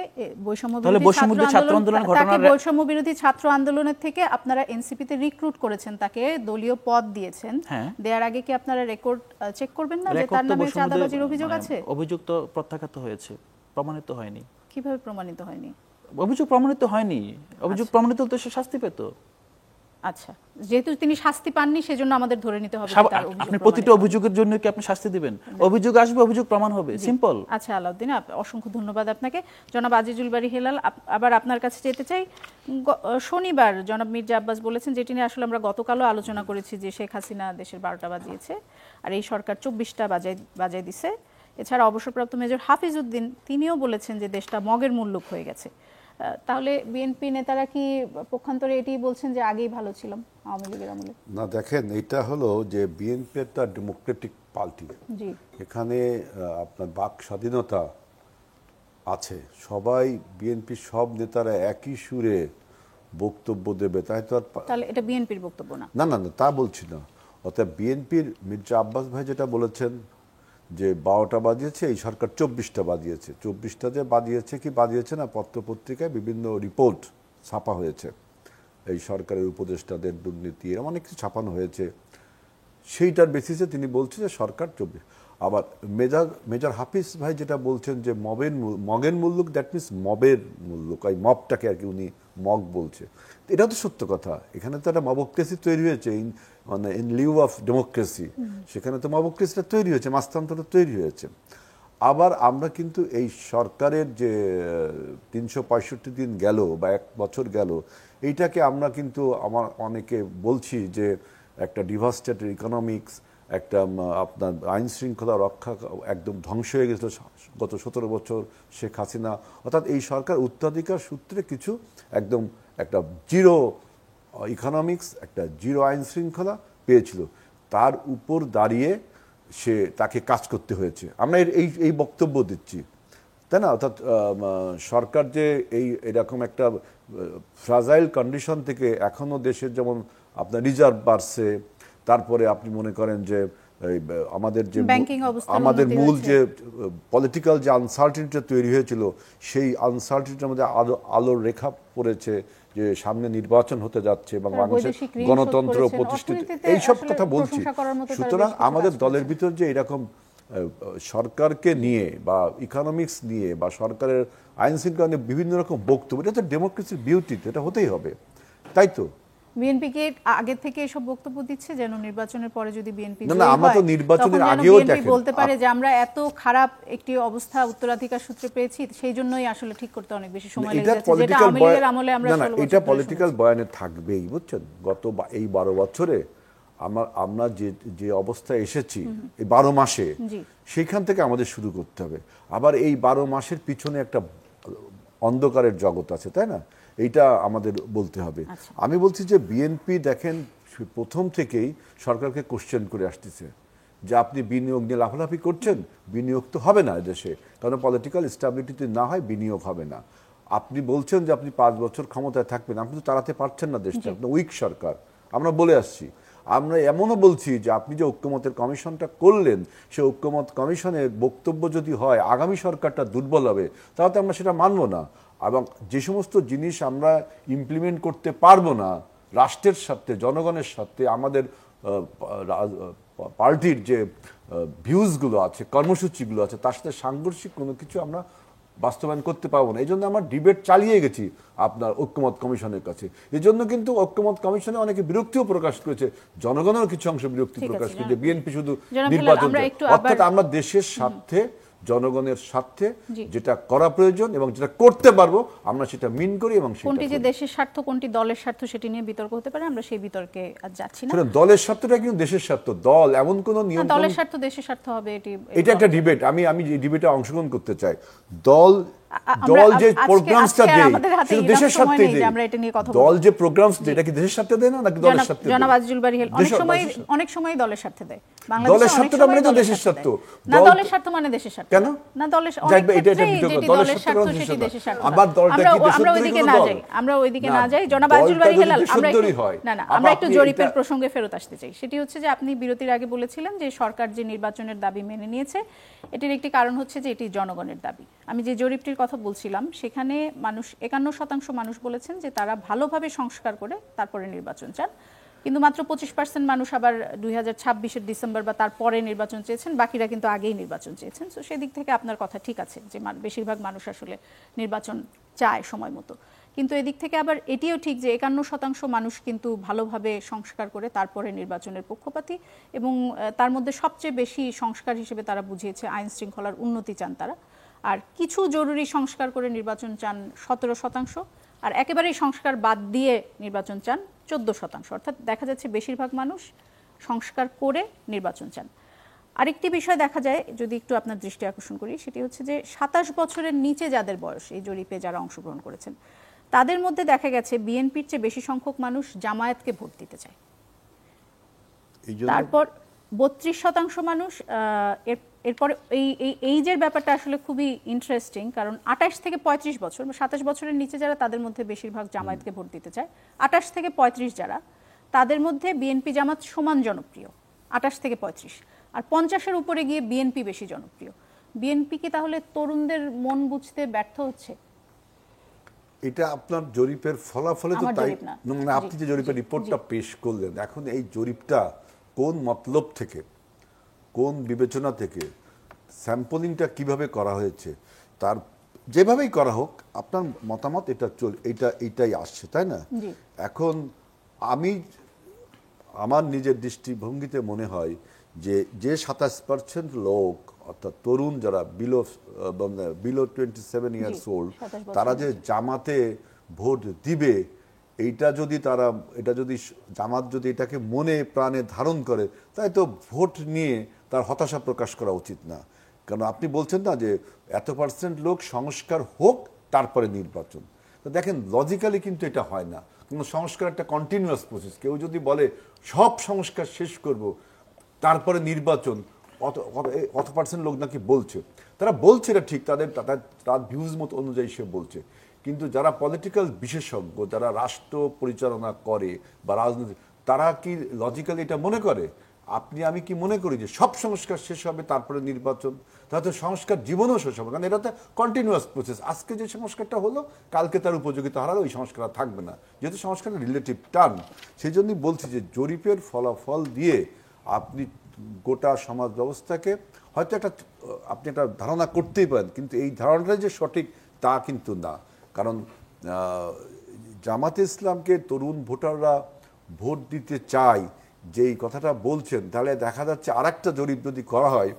বৈষম্যবিরোধী ছাত্র আন্দোলনের থেকে আপনারা এনসিপিতে রিক্রুট করেছেন, তাকে দলীয় পদ দিয়েছেন। দেওয়ার আগে কি আপনারা রেকর্ড চেক করবেন না যে তার নামে চাঁদাবাজির অভিযোগ আছে? অভিযোগ তো প্রত্যাখ্যাত হয়েছে, প্রমাণিত হয়নি। কিভাবে প্রমাণিত হয়নি? অভিযোগ প্রমাণিত হয়নি। অভিযোগ প্রমাণিত হলে সে শাস্তি পেত। আচ্ছা, যেহেতু তিনি শাস্তি পাননি সেজন্য আমাদের ধরে নিতে হবে আপনি প্রতিটা অভিযোগের জন্য কি আপনি শাস্তি দিবেন? অভিযোগ আসবে, অভিযোগ প্রমাণ হবে, সিম্পল। আচ্ছা আলাউদ্দিন, অসংখ্য ধন্যবাদ আপনাকে। জনাব আজিজুল বারী হেলাল, আবার আপনার কাছে যেতে চাই। শনিবার জনাব মির্জা আব্বাস বলেছেন, যেটি নিয়ে আসলে আমরা গতকালও আলোচনা করেছি, যে শেখ হাসিনা দেশের 12টা বাজিয়েছে আর এই সরকার 24টা বাজায় দিছে। এছাড়া অবসরপ্রাপ্ত মেজর হাফিজ উদ্দিন তিনিও বলেছেন যে দেশটা মগের মুল্লুক হয়ে গেছে। তাহলে বিএনপি নেতারা কি পক্ষান্তরে এটি বলছেন যে আগেই ভালো ছিলাম আওয়ামী লীগের আমলে? না, দেখেন, এটা হলো যে বিএনপি একটা ডেমোক্রেটিক পার্টি, এখানে আপনার বাক স্বাধীনতা আছে। সবাই বিএনপির সব নেতারা একই সুরে বক্তব্য দেবে, তাই তো? তাহলে এটা বিএনপির বক্তব্য না? না না না, তা বলছি না। অর্থাৎ বিএনপির মির্জা আব্বাস ভাই যেটা বলেছেন যে 12টা বাজিয়েছে, এই সরকার 24টা বাজিয়েছে। 24টা যে বাজিয়েছে কি বাজিয়েছে না, পত্রপত্রিকায় বিভিন্ন রিপোর্ট ছাপা হয়েছে, এই সরকারের উপদেষ্টাদের দুর্নীতি অনেক কিছু ছাপানো হয়েছে। সেইটার বেসিসে তিনি বলছেন যে সরকার 24। আবার মেজর হাফিজ ভাই যেটা বলছেন যে মগের মুল্লুক, দ্যাট মিনস মবের মুল্লুক, এই মবটাকে আর কি উনি মগ বলছে। এটা তো সত্য কথা। এখানে তো একটা মবক্রেসি তৈরি হয়েছে, মানে ইন লিউ অফ ডেমোক্রেসি। সেখানে তো মবক্রেসিটা তৈরি হয়েছে, মাস্তান্তরটা তৈরি হয়েছে। আবার আমরা কিন্তু এই সরকারের যে 365 দিন গেল বা 1 বছর গেল, এইটাকে আমরা কিন্তু অনেকে বলছি যে একটা ডিভাস্টেটেড ইকোনমিক্স, একটা আপনার আইন শৃঙ্খলা রক্ষা একদম ধ্বংস হয়ে গেছিল গত 17 বছর শেখ হাসিনা। অর্থাৎ এই সরকার উত্তরাধিকার সূত্রে কিছু একদম একটা জিরো ইকোনমিক্স, একটা জিরো আইন শৃঙ্খলা পেয়েছিল। তার উপর দাঁড়িয়ে তাকে কাজ করতে হয়েছে। আমরা এই বক্তব্য দিচ্ছি, তাই না? অর্থাৎ সরকার যে এরকম একটা ফ্রাজাইল কন্ডিশন থেকে এখনও দেশের যেমন আপনার রিজার্ভ বাড়ছে, তারপরে আপনি মনে করেন যে আমাদের মূল যে পলিটিক্যাল যে আনসার্টিনিটি তৈরি হয়েছিল, সেই আনসার্টিনিটির মধ্যে আলোর রেখা পড়েছে যে সামনে নির্বাচন হতে যাচ্ছে এবং বাংলাদেশের গণতন্ত্র প্রতিষ্ঠিত, এইসব কথা বলছি। সুতরাং আমাদের দলের ভিতর যে এরকম সরকারকে নিয়ে বা ইকোনমিক্স নিয়ে বা সরকারের আইন শৃঙ্খলা নিয়ে বিভিন্ন রকম বক্তব্য, এটা তো ডেমোক্রেসির বিউটি, এটা হতেই হবে, তাই তো? বিএনপি কে আগে থেকে এসব বক্তব্য দিচ্ছে যেন নির্বাচনের পরে যদি বিএনপি না, আমরা তো নির্বাচনের আগেও দেখেন বলতে পারে যে আমরা এত খারাপ একটি অবস্থা উত্তরাধিকার সূত্রে পেয়েছি, সেই জন্যই আসলে ঠিক করতে অনেক বেশি সময় লেগে যাচ্ছে, যেটা আওয়ামী লীগের আমলে আমরা 16 বছর এটা পলিটিক্যাল বয়ানে থাকবেই, বুঝছেন? গত এই 12 বছরে আমরা যে অবস্থায় এসেছি, এই 12 মাসে, সেইখান থেকে আমাদের শুরু করতে হবে। আবার এই 12 মাসের পিছনে একটা অন্ধকারের জগৎ আছে, তাই না? এইটা আমাদের বলতে হবে। আমি বলছি যে বিএনপি দেখেন প্রথম থেকেই সরকারকে কোশ্চেন করে আসতেছে যে আপনি বিনিয়োগ নিয়ে লাফালাফি করছেন, বিনিয়োগ তো হবে না দেশে, কারণ পলিটিক্যাল স্টেবিলিটি যদি না হয় বিনিয়োগ হবে না। আপনি বলছেন যে আপনি 5 বছর ক্ষমতায় থাকবেন, আপনি তো চালাতে পারছেন না দেশটা, আপনি উইক সরকার, আমরা বলে আসছি। আমরা এমনও বলছি যে আপনি যে ঐক্যমতের কমিশনটা করলেন, সেই ঐক্যমত কমিশনের বক্তব্য যদি হয় আগামী সরকারটা দুর্বল হবে, তাহলে তো আমরা সেটা মানব না। এবং যে সমস্ত জিনিস আমরা ইমপ্লিমেন্ট করতে পারবো না রাষ্ট্রের সাথে, জনগণের সাথে, আমাদের পার্টির যে ভিউজগুলো আছে, কর্মসূচিগুলো আছে, তার সাথে সাংঘর্ষিক কোনো কিছু আমরা বাস্তবায়ন করতে পারবো না। এই জন্য আমরা ডিবেট চালিয়ে গেছি আপনার ঐক্যমত কমিশনের কাছে। এই জন্য কিন্তু ঐক্যমত কমিশনে অনেকে বিরক্তিও প্রকাশ করেছে, জনগণের কিছু অংশ বিরক্তি প্রকাশ করেছে, বিএনপি শুধু নির্বাচন, অর্থাৎ আমরা দেশের স্বার্থে, জনগণের স্বার্থে যেটা করা প্রয়োজন এবং যেটা করতে পারবো আমরা সেটা মিন করি। এবং কোনটি যে দেশের স্বার্থ, কোনটি দলের স্বার্থ, সেটি নিয়ে বিতর্ক হতে পারে, আমরা সেই বিতর্কে আজ যাচ্ছি না। দলের স্বার্থটা কিন্তু দেশের স্বার্থ, দল এমন কোন নিয়ম, দলের স্বার্থ দেশের স্বার্থ হবে, এটা একটা ডিবেট। আমি এই ডিবেটে অংশগ্রহণ করতে চাই। দল যে প্রোগ্রামসটা দেয় সেটা দেশের স্বার্থে দেয়, দল যে প্রোগ্রামস দেয় এটা কি দেশের স্বার্থে দেয় না নাকি দলের স্বার্থে দেয়? জনাব আজিজুল বারী হেলাল অনেক সময় দলের স্বার্থে দেয়। দলের স্বার্থটা মানে তো দেশের স্বার্থ না, দলের স্বার্থ মানে দেশের স্বার্থ কেন না? দলের দলের স্বার্থ সেটি দেশের স্বার্থ। আবার দলটা কি আমরা ওইদিকে না যাই, আমরা ওইদিকে না যাই। জনাব আজিজুল বারী হেলাল, আমরা একটু জরিপের প্রসঙ্গে ফেরত আসতে চাই। সেটি হচ্ছে যে আপনি বিরতির আগে বলেছিলেন যে সরকার যে নির্বাচনের দাবি মেনে নিয়েছে, এটির একটি কারণ হচ্ছে যে এটি জনগণের দাবি। আমি যে জরিপটির কথা বলছিলাম সেখানে মানুষ 51% মানুষ বলেছেন যে তারা ভালোভাবে সংস্কার করে তারপরে নির্বাচন চান, কিন্তু মাত্র 25% মানুষ আবার 2026-এর ডিসেম্বর বা তারপরে নির্বাচন চেয়েছেন, বাকিরা কিন্তু আগেই নির্বাচন চেয়েছেন। তো সেদিক থেকে আপনার কথা ঠিক আছে যে বেশিরভাগ মানুষ আসলে নির্বাচন চায় সময় মতো। কিন্তু এদিক থেকে আবার এটিও ঠিক যে 51% মানুষ কিন্তু ভালোভাবে সংস্কার করে তারপরে নির্বাচনের পক্ষপাতী, এবং তার মধ্যে সবচেয়ে বেশি সংস্কার হিসেবে তারা বুঝিয়েছে আইন শৃঙ্খলার উন্নতি চান তারা। আর কিছু জরুরি সংস্কার করে নির্বাচন চান 17%, আর একেবারেই সংস্কার বাদ দিয়ে নির্বাচন চান 14%। অর্থাৎ দেখা যাচ্ছে বেশিরভাগ মানুষ সংস্কার করে নির্বাচন চান। আরেকটি বিষয় দেখা যায়, যদি একটু আপনার দৃষ্টি আকর্ষণ করি, সেটি হচ্ছে যে 27 বছরের নিচে যাদের বয়স, এই জরিপে যারা অংশগ্রহণ করেছেন, তাদের মধ্যে দেখা গেছে বিএনপির চেয়ে বেশি সংখ্যক মানুষ জামায়াতকে ভোট দিতে চায়। তারপর 32% মানুষ, এরপরে এই যে ব্যাপারটা আসলে খুবই ইন্টারেস্টিং, কারণ 28 থেকে 35 বছর, 27 বছরের নিচে যারা, তাদের মধ্যে বেশিরভাগ জামায়াতকে ভোট দিতে চায়। 28 থেকে 35 যারা, তাদের মধ্যে বিএনপি জামাত সমান জনপ্রিয়, 28 থেকে 35। আর 50-এর উপরে গিয়ে বিএনপি বেশি জনপ্রিয়। বিএনপি কি তাহলে তরুণদের মন বুঝতে ব্যর্থ হচ্ছে? এটা আপনার জরিপের ফলাফলে তো তাই, মানে আপনি যে জরিপের রিপোর্টটা পেশ করলেন, এখন এই জরিপটা কোন মতলব থেকে, কোন বিবেচনা থেকে, স্যাম্পলিংটা কিভাবে করা হয়েছে, তার যেভাবেই করা হোক আপনার মতামত এইটাই আসছে, তাই না? এখন আমার নিজের দৃষ্টিভঙ্গিতে মনে হয় যে 27% লোক, অর্থাৎ তরুণ যারা বিলো 27 ইয়ার্স ওল্ড, তারা যে জামাতে ভোট দিবে, এটা যদি জামাত যদি এটাকে মনে প্রাণে ধারণ করে, তাই তো ভোট নিয়ে তার হতাশা প্রকাশ করা উচিত না। কারণ আপনি বলছেন না যে এত % লোক সংস্কার হোক তারপরে নির্বাচন, তো দেখেন লজিক্যালি কিন্তু এটা হয় না। কোনো সংস্কার একটা কন্টিনিউয়াস প্রসেস। কেউ যদি বলে সব সংস্কার শেষ করব তারপরে নির্বাচন, অত % লোক নাকি বলছে, তারা বলছে এটা ঠিক, তার ভিউজ মতো অনুযায়ী সে বলছে, কিন্তু যারা পলিটিক্যাল বিশেষজ্ঞ, যারা রাষ্ট্র পরিচালনা করে বা রাজনীতি, তারা কি লজিক্যালি এটা মনে করে? আমি কি মনে করি যে সব সংস্কার শেষ হবে তারপরে নির্বাচন? তাহলে সংস্কার জীবনও শেষ হবে, কারণ এটা তো কন্টিনিউয়াস প্রসেস। আজকে যে সংস্কারটা হলো কালকে তার উপযোগিতা হারালে ওই সংস্কার থাকবে না, যেহেতু সংস্কারের রিলেটিভ টার্ম। সেই জন্যই বলছি যে জরিপের ফলাফল দিয়ে আপনি গোটা সমাজ ব্যবস্থাকে হয়তো আপনি একটা ধারণা করতেই পারেন, কিন্তু এই ধারণাটা যে সঠিক তা কিন্তু না। কারণ জামাতে ইসলামকে তরুণ ভোটাররা ভোট দিতে চায় যেই কথাটা বলছেন, তাহলে দেখা যাচ্ছে আরেকটা জরিপ যদি করা হয়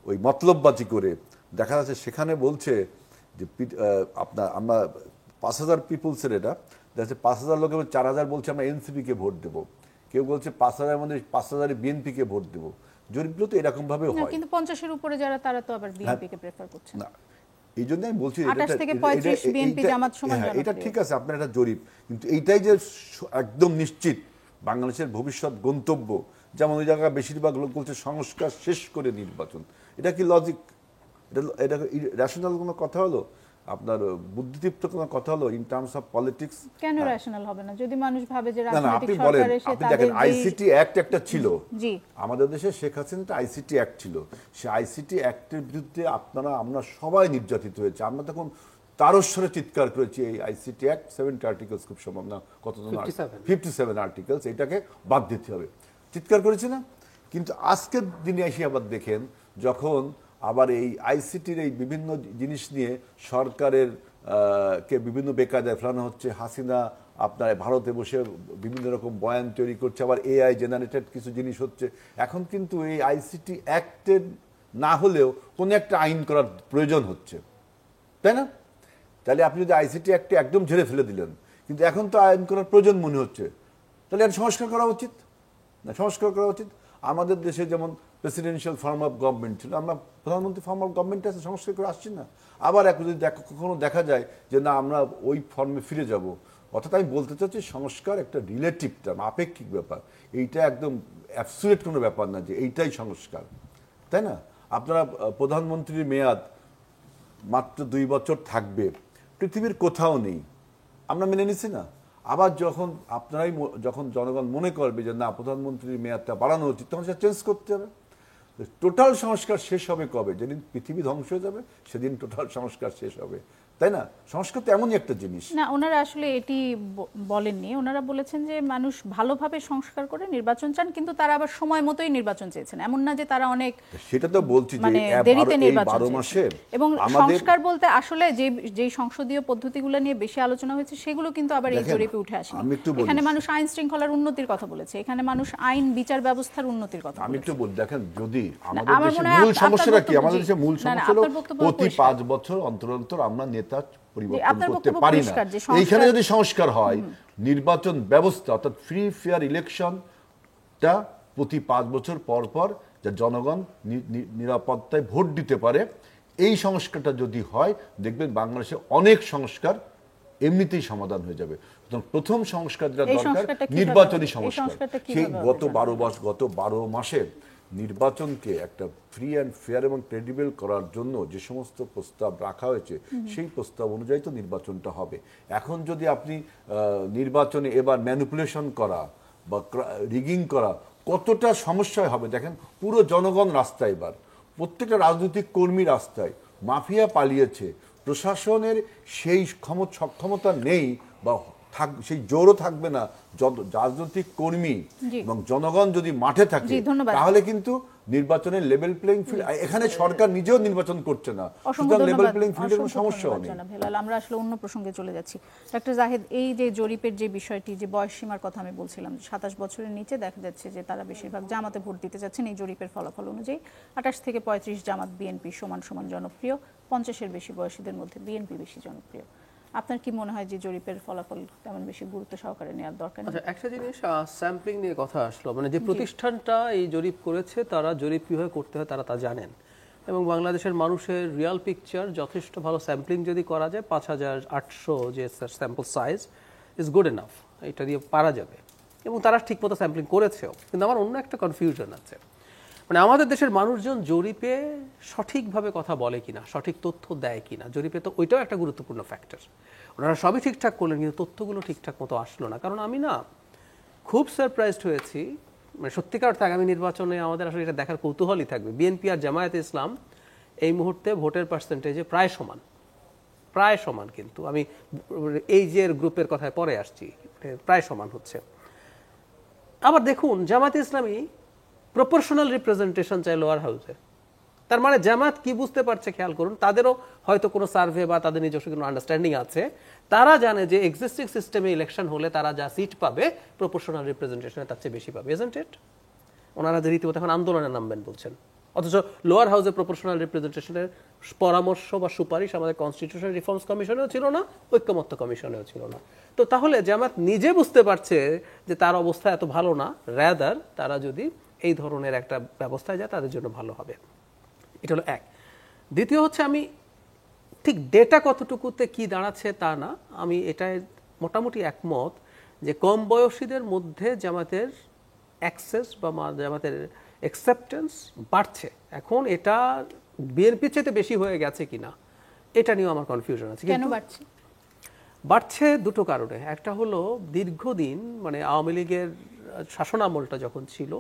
ওই মতলববাজি করে, দেখা যাচ্ছে সেখানে বলছে যে আমরা 5000 পিপুলসের, এটা দেখা যাচ্ছে 5000 লোকের 4000 বলছে আমরা এনসিপিকে ভোট দেবো, কেউ বলছে 5000-এর মধ্যে 5000 বিএনপিকে ভোট দেবো। জরিপগুলো তো এরকম ভাবে হয়, কিন্তু 50-এর উপরে যারা, তারা তো আবার বিএনপিকে প্রেফার করছে না। এই জন্য আমি বলছি 28 থেকে 35 বিএনপি জামাত সমান জনপ্রিয়। এটা ঠিক আছে, আপনার একটা জরিপ, কিন্তু এইটাই যে একদম নিশ্চিত বাংলাদেশের ভবিষ্যৎ গন্তব্য যেমন ওই জায়গায় বেশিরভাগ লোক বলছে সংস্কার শেষ করে নির্বাচন। এটা কি লজিক? এটা রেশনাল কোনো কথা হলো? আপনার বুদ্ধিদীপ্ত কোনো কথা হলো ইন টার্মস অফ পলিটিক্স? কেন রেশনাল হবে না? যদি মানুষ ভাবে যে না, রাজনৈতিক আপনি বলেন, সরকার এসে আপনি তাদের দেখেন আইসিটি অ্যাক্ট একটা ছিল জি আমাদের দেশে, শেখ হাসিনা আইসিটি অ্যাক্ট ছিল, সে আইসিটি অ্যাক্টের বিরুদ্ধে আমরা সবাই নির্যাতিত হয়েছে। আমরা তখন তারস্বরে চিৎকার করেছি এই আইসিটি অ্যাক্ট 70 আর্টিকেলস, খুব সম্ভব না কতজন, 57 আর্টিকেলস, এটাকে বাদ দিতে হবে, চিৎকার করেছি না? কিন্তু আজকের দিনে এসে আবার দেখেন, যখন আবার এই আইসিটির এই বিভিন্ন জিনিস নিয়ে সরকারের কে বিভিন্ন বেকায়দায় ফেলানো হচ্ছে, হাসিনা আপনার ভারতে বসে বিভিন্ন রকম বয়ান তৈরি করছে, আবার এআই জেনারেটেড কিছু জিনিস হচ্ছে। এখন কিন্তু এই আইসিটি অ্যাক্টের না হলেও কোনো একটা আইন করার প্রয়োজন হচ্ছে, তাই না? তাহলে আপনি যদি আইসিটি অ্যাক্টে একদম ঝেড়ে ফেলে দিলেন, কিন্তু এখন তো আইন করার প্রয়োজন মনে হচ্ছে, তাহলে এটা সংস্কার করা উচিত না? সংস্কার করা উচিত। আমাদের দেশে যেমন প্রেসিডেন্সিয়াল ফর্ম অফ গভর্নমেন্ট ছিল, আমরা প্রধানমন্ত্রী ফর্ম অফ গভর্নমেন্ট আছে, সংস্কার করে আসছি না। আবার এখন যদি কখনো দেখা যায় যে না আমরা ওই ফর্মে ফিরে যাব, অর্থাৎ আমি বলতে চাচ্ছি সংস্কার একটা রিলেটিভ টার্ম, আপেক্ষিক ব্যাপার। এইটা একদম অ্যাবসুলেট কোনো ব্যাপার না যে এইটাই সংস্কার, তাই না? আপনারা প্রধানমন্ত্রীর মেয়াদ মাত্র 2 বছর থাকবে, পৃথিবীর কোথাও নেই, আমরা মেনে নিছি না? আবার যখন আপনারাই যখন জনগণ মনে করবে যে না প্রধানমন্ত্রীর মেয়াদটা বাড়ানো উচিত, তখন সেটা চেঞ্জ করতে হবে। টোটাল সংস্কার শেষ হবে কবে? যেদিন পৃথিবী ধ্বংস হয়ে যাবে সেদিন টোটাল সংস্কার শেষ হবে, তাই না? সংস্কার তো এমনই একটা জিনিস না। ওনারা আসলে এটি বলেননি। ওনারা বলেছেন যে মানুষ ভালোভাবে সংস্কার করে নির্বাচন চান, কিন্তু তারা আবার সময় মতোই নির্বাচন চেয়েছেন। এমন না যে তারা অনেক, সেটা তো বলছি যে দেরিতে নির্বাচন 12 মাসের এবং সংস্কার বলতে আসলে যে সংসদীয় পদ্ধতিগুলো নিয়ে বেশি আলোচনা হয়েছে সেগুলো কিন্তু আবার এই জরিপে উঠে আসে। এখানে মানুষ আইন শৃঙ্খলার উন্নতির কথা বলেছে, এখানে মানুষ আইন বিচার ব্যবস্থার উন্নতির কথা বলেছে। আমি একটু বলি, দেখেন যদি আমাদের দেশে মূল সমস্যাটা কি, আমাদের দেশে মূল সমস্যা হলো প্রতি 5 বছর অন্তর অন্তর আমরা নেতা পরিবর্তন করতে পারি না। এইখানে যদি সংস্কার হয়, নির্বাচন ব্যবস্থা অর্থাৎ ফ্রি ফেয়ার ইলেকশনটা প্রতি 5 বছর পর পর যা জনগণ নিরাপত্তায় ভোট দিতে পারে, এই সংস্কারটা যদি হয়, দেখবেন বাংলাদেশে অনেক সংস্কার এমনিতেই সমাধান হয়ে যাবে। প্রথম সংস্কার যেটা দরকার নির্বাচনী সংস্কার। সেই গত 12 মাসে নির্বাচনকে একটা ফ্রি অ্যান্ড ফেয়ার এবং ক্রেডিবল করার জন্য যে সমস্ত প্রস্তাব রাখা হয়েছে, সেই প্রস্তাব অনুযায়ী তো নির্বাচনটা হবে। এখন যদি আপনি নির্বাচনে এবার ম্যানিপুলেশন করা বা রিগিং করা, কতটা সমস্যা হবে দেখেন। পুরো জনগণ রাস্তায়, এবার প্রত্যেকটা রাজনৈতিক কর্মী রাস্তায়, মাফিয়া পালিয়েছে, প্রশাসনের সেই সক্ষমতা নেই বা সেই জোরও থাকবে না। রাজনৈতিক কর্মী এবং জনগণ যদি মাঠে থাকে, তাহলে কিন্তু নির্বাচনের লেভেল প্লেইং ফিল্ড, এখানে সরকার নিজেও নির্বাচন করছে না, সুতরাং লেভেল প্লেইং ফিল্ডের কোনো সমস্যা নেই। আমরা আসলে অন্য প্রসঙ্গে চলে যাচ্ছি। ডক্টর জাহিদ, এই যে জরিপের যে বিষয়টি, যে বয়স সীমার কথা আমি বলছিলাম, 27 বছরের নিচে দেখা যাচ্ছে যে তারা বেশিরভাগ জামাতে ভোট দিতে যাচ্ছেন। এই জরিপের ফলাফল অনুযায়ী 28 থেকে 35 জামাত বিএনপি সমান সমান জনপ্রিয়, 50-এর বেশি বয়সীদের মধ্যে বিএনপি বেশি জনপ্রিয়। আপনার কি মনে হয় যে জরিপের ফলাফল তেমন বেশি গুরুত্ব সহকারে নেওয়ার দরকার নেই? আচ্ছা, একটা জিনিস স্যাম্পলিং নিয়ে কথা আসলো, মানে যে প্রতিষ্ঠানটা এই জরিপ করেছে তারা জরিপ কিভাবে করতে হয় তারা তা জানেন, এবং বাংলাদেশের মানুষের রিয়াল পিকচার যথেষ্ট ভালো স্যাম্পলিং যদি করা যায়, 5800 যে sample size is good enough, এটা দিয়ে পারা যাবে, এবং তারা ঠিকমতো স্যাম্পলিং করেছেও। কিন্তু আমার অন্য একটা কনফিউশন আছে, মানে আমাদের দেশের মানুষজন জরিপে সঠিকভাবে কথা বলে কিনা, সঠিক তথ্য দেয় কিনা। জরিপে তো ওইটাও একটা গুরুত্বপূর্ণ ফ্যাক্টর। ওনারা সবই ঠিকঠাক করলেন, কিন্তু তথ্যগুলো ঠিকঠাক মতো আসলো না। কারণ আমি না খুব সারপ্রাইজড হয়েছি, মানে সত্যিকার অর্থে আগামী নির্বাচনে আমাদের আসলে এটা দেখার কৌতূহলই থাকবে। বিএনপি আর জামায়াতে ইসলাম এই মুহূর্তে ভোটের পার্সেন্টেজে প্রায় সমান, কিন্তু আমি এই যে গ্রুপের কথায় পরে আসছি, প্রায় সমান হচ্ছে। আবার দেখুন, জামায়াতে ইসলামী প্রপোর্শনাল রিপ্রেজেন্টেশন চাই লোয়ার হাউসে। তার মানে জামাত কি বুঝতে পারছে খেয়াল করুন, তাদেরও হয়তো কোনো সার্ভে বা তাদের নিজস্ব কোনো আন্ডারস্ট্যান্ডিং আছে। তারা জানে যে এক্সিস্টিং সিস্টেমে ইলেকশন হলে তারা যা সিট পাবে প্রপোর্শনাল রিপ্রেজেন্টেশনে তার চেয়ে বেশি পাবে, ইজন্ট ইট? ওনারা যে রীতিমতো এখন আন্দোলনে নামবেন বলছেন, অথচ লোয়ার হাউসে প্রপোর্শনাল রিপ্রেজেন্টেশনের পরামর্শ বা সুপারিশ আমাদের কনস্টিটিউশন রিফর্মস কমিশনেও ছিল না, ঐক্যমত্য কমিশনেও ছিল না। তো তাহলে জামাত নিজে বুঝতে পারছে যে তার অবস্থা এত ভালো না, রাদার তারা যদি এই ধরনের একটা ব্যবস্থায় যায় তাদের জন্য ভালো হবে। এটা হলো এক। দ্বিতীয় হচ্ছে, আমি ঠিক ডেটা কতটুকুতে কি দাঁড়াচ্ছে তা না, আমি এটাই মোটামুটি একমত যে কম বয়সীদের মধ্যে জামাতের অ্যাক্সেস বা জামাতের অ্যাকসেপ্টেন্স বাড়ছে। এখন এটা বিএনপির চাইতে বেশি হয়ে গেছে কিনা এটা নিয়েও আমার কনফিউশন আছে। কেন বাড়ছে? বাড়ছে দুটো কারণে। একটা হলো দীর্ঘদিন মানে আওয়ামী লীগের শাসনামলটা যখন ছিল,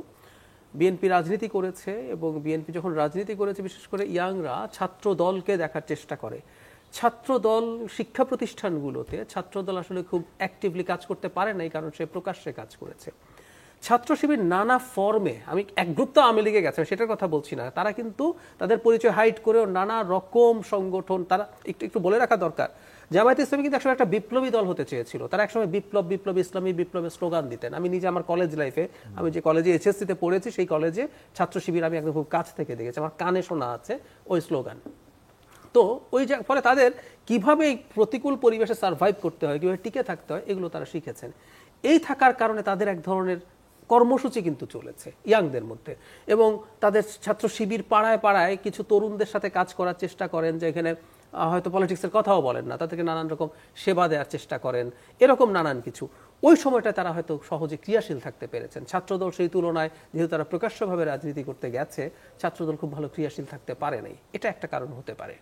বিএনপি রাজনীতি করেছে, এবং বিএনপি যখন রাজনীতি করেছে বিশেষ করে ইয়াংরা ছাত্র দলকে দেখার চেষ্টা করে। ছাত্র দল শিক্ষা প্রতিষ্ঠানগুলোতে ছাত্র দল আসলে খুব অ্যাক্টিভলি কাজ করতে পারে নাই, কারণ সে প্রকাশ্যে কাজ করেছে। ছাত্র শিবির নানা ফর্মে, আমি এক গ্রুপ তো আওয়ামী লীগে গেছে সেটার কথা বলছি না, তারা কিন্তু তাদের পরিচয় হাইড করেও নানা রকম সংগঠন, তারা একটু বলে রাখা দরকার, জামায়াতে ইসলামী কিন্তু একসময় একটা বিপ্লবী দল হতে চেয়েছিল। তারা একসময় বিপ্লব বিপ্লব ইসলামী বিপ্লবের স্লোগান দিতেন। আমি নিজে আমার কলেজ লাইফে, আমি যে কলেজে এইচএসসিতে পড়েছি সেই কলেজে ছাত্র শিবির আমি একদম খুব কাছ থেকে দেখেছি, আমার কানে শোনা আছে ওই স্লোগান। তো ওই ফলে তাদের কিভাবে এই প্রতিকূল পরিবেশে সার্ভাইভ করতে হয়, কিভাবে টিকে থাকতে হয়, এগুলো তারা শিখেছেন। এই থাকার কারণে তাদের এক ধরনের কর্মসূচি কিন্তু চলেছে ইয়াংদের মধ্যে, এবং তাদের ছাত্র শিবির পাড়ায় পাড়ায় কিছু তরুণদের সাথে কাজ করার চেষ্টা করেন, যে এখানে হয়তো পলিটিক্সের কথাও বলেন না, তাদেরকে নানান রকম সেবা দেওয়ার চেষ্টা করেন, এরকম নানান কিছু। ওই সময়টা তারা হয়তো সহজে ক্রিয়াশীল থাকতে পেরেছেন। ছাত্রদল সেই তুলনায় যেহেতু তারা প্রকাশ্যভাবে রাজনীতি করতে গেছে, ছাত্রদল খুব ভালো ক্রিয়াশীল থাকতে পারে নাই, এটা একটা কারণ হতে পারে।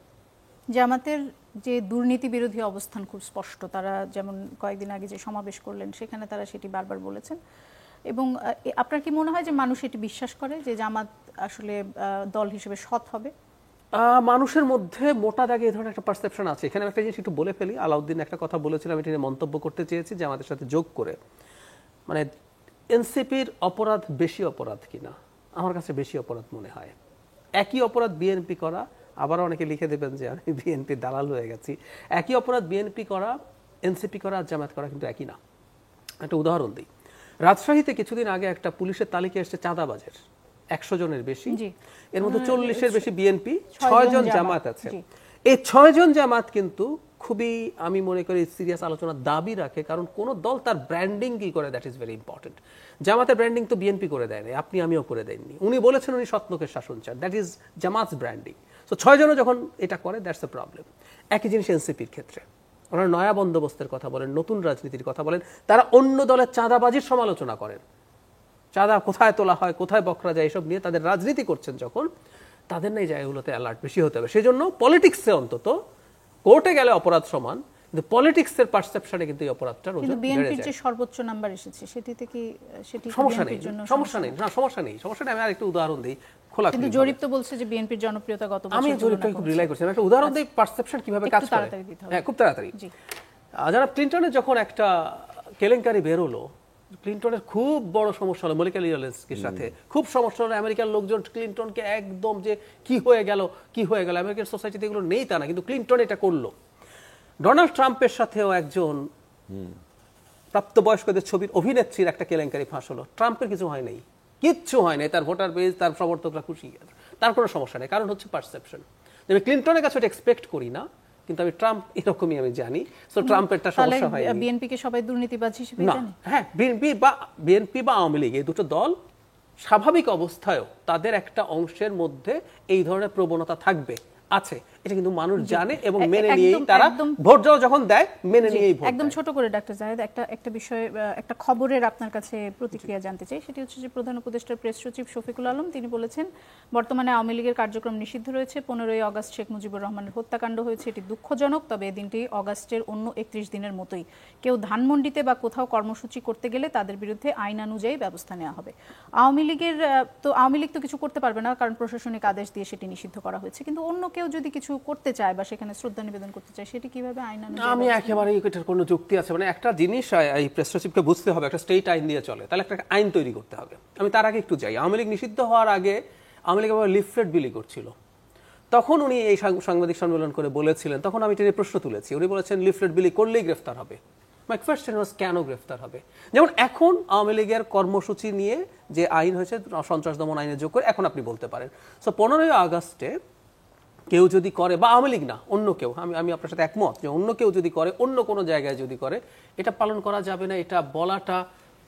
জামাতের যে দুর্নীতি বিরোধী অবস্থান খুব স্পষ্ট, তারা যেমন কয়েকদিন আগে যে সমাবেশ করলেন সেখানে তারা সেটি বারবার বলেছেন, এবং আপনার কি মনে হয় যে মানুষ এটি বিশ্বাস করে যে জামাত আসলে দল হিসেবে সৎ হবে? মানুষের মধ্যে মোটা দাগে এই ধরনের একটা পারসেপশন আছে। এখানে একটা জিনিস একটু বলে ফেলি, আলাউদ্দিন একটা কথা বলেছিলাম, এটা নিয়ে মন্তব্য করতে চেয়েছি যে আমাদের সাথে যোগ করে, মানে এনসিপির অপরাধ বেশি অপরাধ কিনা, আমার কাছে বেশি অপরাধ মনে হয়। একই অপরাধ বিএনপি করা, আবার অনেকে লিখে দেবেন যে আমি বিএনপি দালাল হয়ে গেছি, একই অপরাধ বিএনপি করা, এনসিপি করা আর জামায়াত করা কিন্তু একই না। একটা উদাহরণ দিই, রাজশাহীতে কিছুদিন আগে একটা পুলিশের তালিকা এসেছে চাঁদাবাজের 100 জনের বেশি, এর মধ্যে 40-এর বেশি বিএনপি, 6 জন জামাত আছে। এই 6 জন জামাত কিন্তু খুবই, আমি মনে করি, সিরিয়াস আলোচনার দাবি রাখে, কারণ কোন দল তার ব্র্যান্ডিং কি করে, দ্যাট ইজ ভেরি ইম্পর্টেন্ট। জামাতের ব্র্যান্ডিং তো বিএনপি করে দেয়নি, আপনি আমিও করে দেননি। উনি বলেছেন উনি সৎলোকের শাসন চান, দ্যাট ইজ জামাতস ব্র্যান্ডিং। সো 6 জনও যখন এটা করে, দ্যাটস এ প্রবলেম। একই জিনিস এনসিপির ক্ষেত্রে, ওনারা নয়া বন্দোবস্তের কথা বলেন, নতুন রাজনীতির কথা বলেন, তারা অন্য দলের চাঁদাবাজির সমালোচনা করেন, চাঁদা কোথায় তোলা হয়, কোথায় বকরা যায়, এসব নিয়ে তাদের রাজনীতি করছেন যখন, তাদের না এই জায়গাগুলোতে অ্যালার্ট বেশি হতে হবে। সেই জন্য পলিটিক্সে অন্তত, কোর্টে গেলে অপরাধ সমান, কিন্তু পলিটিক্সের পারসেপশনে কিন্তু এই অপরাধটা রোজ বেড়ে যায়। বিএনপির যে সর্বোচ্চ নাম্বার এসেছে সেটিতে কি সেটি সমস্যা নেই, সমস্যা নেই, না সমস্যা নেই, সমস্যা নেই। আমি আরেকটু উদাহরণ দিই, খোলা কিন্তু জরিপ তো বলছে যে বিএনপির জনপ্রিয়তা গত বছর, আমি জরিপটা খুব রিলাই করছি, একটা উদাহরণ দিই পারসেপশন কিভাবে কাজ করে। হ্যাঁ, খুব তাড়াতাড়ি। যারা ক্লিনটনের যখন একটা কেলেঙ্কারি বেরোলো, ক্লিনটনের খুব বড় সমস্যা হলো মলিকা লিয়ালেসকের সাথে, খুব সমস্যা হলো। আমেরিকার লোকজন ক্লিনটনকে একদম যে কি হয়ে গেল, আমেরিকান সোসাইটিতে এগুলো নেই তা না, কিন্তু ক্লিনটন এটা করলো। ডোনাল্ড ট্রাম্পের সাথেও একজন প্রাপ্তবয়স্কদের ছবির অভিনেত্রীর একটা কেলেঙ্কারি ফাঁস হলো, ট্রাম্পের কিছু হয় নাই, কিচ্ছু হয় নাই, তার ভোটার বেস, তার সমর্থকরা খুশি, তার কোনো সমস্যা নেই, কারণ হচ্ছে পারসেপশন। আমি ক্লিনটনের কাছে এটা এক্সপেক্ট করি না, কিন্তু আমি ট্রাম্প এরকমই আমি জানি, সো ট্রাম্পেরটা সমস্যা হয়। বিএনপি কে সবাই দুর্নীতিবাজ হিসেবে জানে? হ্যাঁ, বিএনপি বা আওয়ামী লীগ এই দুটো দল স্বাভাবিক অবস্থায়ও তাদের একটা অংশের মধ্যে এই ধরনের প্রবণতা থাকবে, আছে, এটা কিন্তু মানুষ জানে এবং মেনে নিয়েই তারা ভোট যখন দেয়, মেনে নিয়েই ভোট। একদম ছোট করে ডাক্তার জাহেদ, একটা বিষয়ে একটা খবরের আপনার কাছে প্রতিক্রিয়া জানতে চাই। সেটি হচ্ছে যে প্রধান উপদেষ্টার প্রেস সচিব শফিকুল আলম তিনি বলেছেন বর্তমানে আওয়ামী লীগের কার্যক্রম নিষিদ্ধ রয়েছে। 15ই আগস্ট শেখ মুজিবুর রহমানের হত্যাকাণ্ড হয়েছে, এটি দুঃখজনক, তবে এই দিনটি আগস্টের অন্য 31 দিনের মতোই। কেউ ধানমন্ডিতে বা কোথাও কর্মসূচি করতে গেলে তাদের বিরুদ্ধে আইন অনুযায়ী ব্যবস্থা নেওয়া হবে। আওয়ামী লীগ তো কিছু করতে পারবে না, কারণ প্রশাসনিক আদেশ দিয়ে সেটি নিষিদ্ধ করা হয়েছে, কিন্তু অন্য কেউ যদি কিছু করতে চায় বা সেখানে শ্রদ্ধা নিবেদন করতে চায়, সেটি কিভাবে আইন অনুযায়ী? আমি একেবারেই এটার কোনো যুক্তি আছে, মানে একটা জিনিস এই প্রেস সচিবকে বুঝতে হবে, একটা স্টেট আইন দিয়ে চলে, তাহলে একটা আইন তৈরি করতে হবে। আমি তার আগে একটু যাই, আওয়ামী লীগ নিষিদ্ধ হওয়ার আগে আওয়ামী লীগ লিফলেট বিলি করছিল, তখন উনি এই সাংবাদিক সম্মেলন করে বলেছিলেন, তখন আমি এটা নিয়ে প্রশ্ন তুলেছি, উনি বলেছেন লিফলেট বিলি করলেই গ্রেফতার হবে। মাই কোয়েশ্চেন ওয়াজ কেন গ্রেফতার হবে? যেমন এখন আওয়ামী লীগের কর্মসূচি নিয়ে যে আইন হয়েছে সন্ত্রাস দমন আইনে যোগ করে, এখন আপনি বলতে পারেন। সো 15ই আগস্টে কেউ যদি করে, বা আওয়ামী লীগ না অন্য কেউ, আমি আপনার সাথে একমত যে অন্য কেউ যদি করে, অন্য কোনো জায়গায় যদি করে, এটা পালন করা যাবে না, এটা বলাটা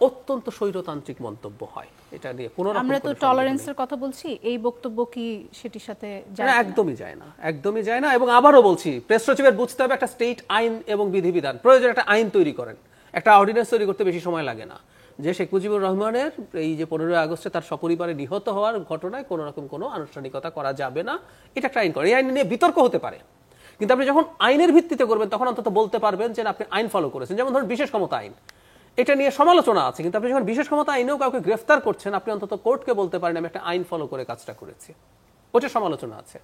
অত্যন্ত স্বৈরতান্ত্রিক মন্তব্য হয়। এটা নিয়ে কোনো রকম, আমরা তো টলারেন্সের কথা বলছি, এই বক্তব্য কি সেটির সাথে যায় না? একদমই যায় না, একদমই যায় না। এবং আবারও বলছি, প্রেস সচিবের বুঝতে হবে একটা স্টেট আইন এবং বিধিবিধান, প্রয়োজন একটা আইন তৈরি করেন, একটা অর্ডিন্যান্স তৈরি করতে বেশি সময় লাগে না, যে শেখ মুজিবুর রহমানের এই যে 15ই আগস্টে তার সপরিবারে নিহত হওয়ার ঘটনায় কোনো রকম কোনো আনুষ্ঠানিকতা করা যাবে না, এটা একটা আইন করে। এই আইন নিয়ে বিতর্ক হতে পারে, কিন্তু আপনি যখন আইনের ভিত্তিতে করবেন তখন অন্তত বলতে পারবেন যে আপনি আইন ফলো করেছেন। যেমন ধরুন বিশেষ ক্ষমতা আইন, এটা নিয়ে সমালোচনা আছে, কিন্তু আপনি যখন বিশেষ ক্ষমতা আইনেও কাউকে গ্রেফতার করছেন, আপনি অন্তত কোর্টকে বলতে পারেন আমি একটা আইন ফলো করে কাজটা করেছি, ওটা সমালোচনা আছে।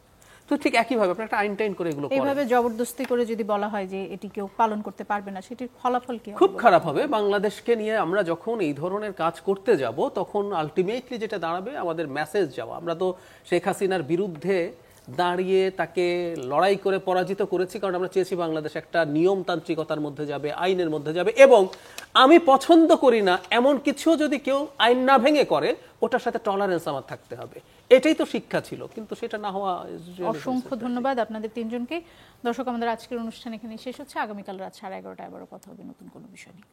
তো ঠিক একইভাবে আপনি একটা আইন টাইন করে এগুলো করেন। এইভাবে জবরদস্তি করে যদি বলা হয় যে এটি কেউ পালন করতে পারবে না, সেটির ফলাফল কি হবে? খুব খারাপ হবে। বাংলাদেশকে নিয়ে আমরা যখন এই ধরনের কাজ করতে যাব, তখন আলটিমেটলি যেটা দাঁড়াবে আমাদের মেসেজ যাওয়া। আমরা তো শেখ হাসিনার বিরুদ্ধে দাঁড়িয়ে তাকে লড়াই করে পরাজিত করেছি, কারণ আমরা চেয়েছি বাংলাদেশ একটা নিয়মতান্ত্রিকতার মধ্যে যাবে, আইনের মধ্যে যাবে, এবং আমি পছন্দ করি না এমন কিছু যদি কেউ আইন না ভেঙে করে, ওটার সাথে টলারেন্স আমার থাকতে হবে। এটাই তো শিক্ষা ছিল, কিন্তু সেটা না হওয়া। অসংখ্য ধন্যবাদ আপনাদের তিনজনকে। দর্শক, আমাদের আজকের অনুষ্ঠান এখানে শেষ হচ্ছে। আগামীকাল রাত 11:30টায় আবারও কথা হবে নতুন কোনো বিষয় নিয়ে।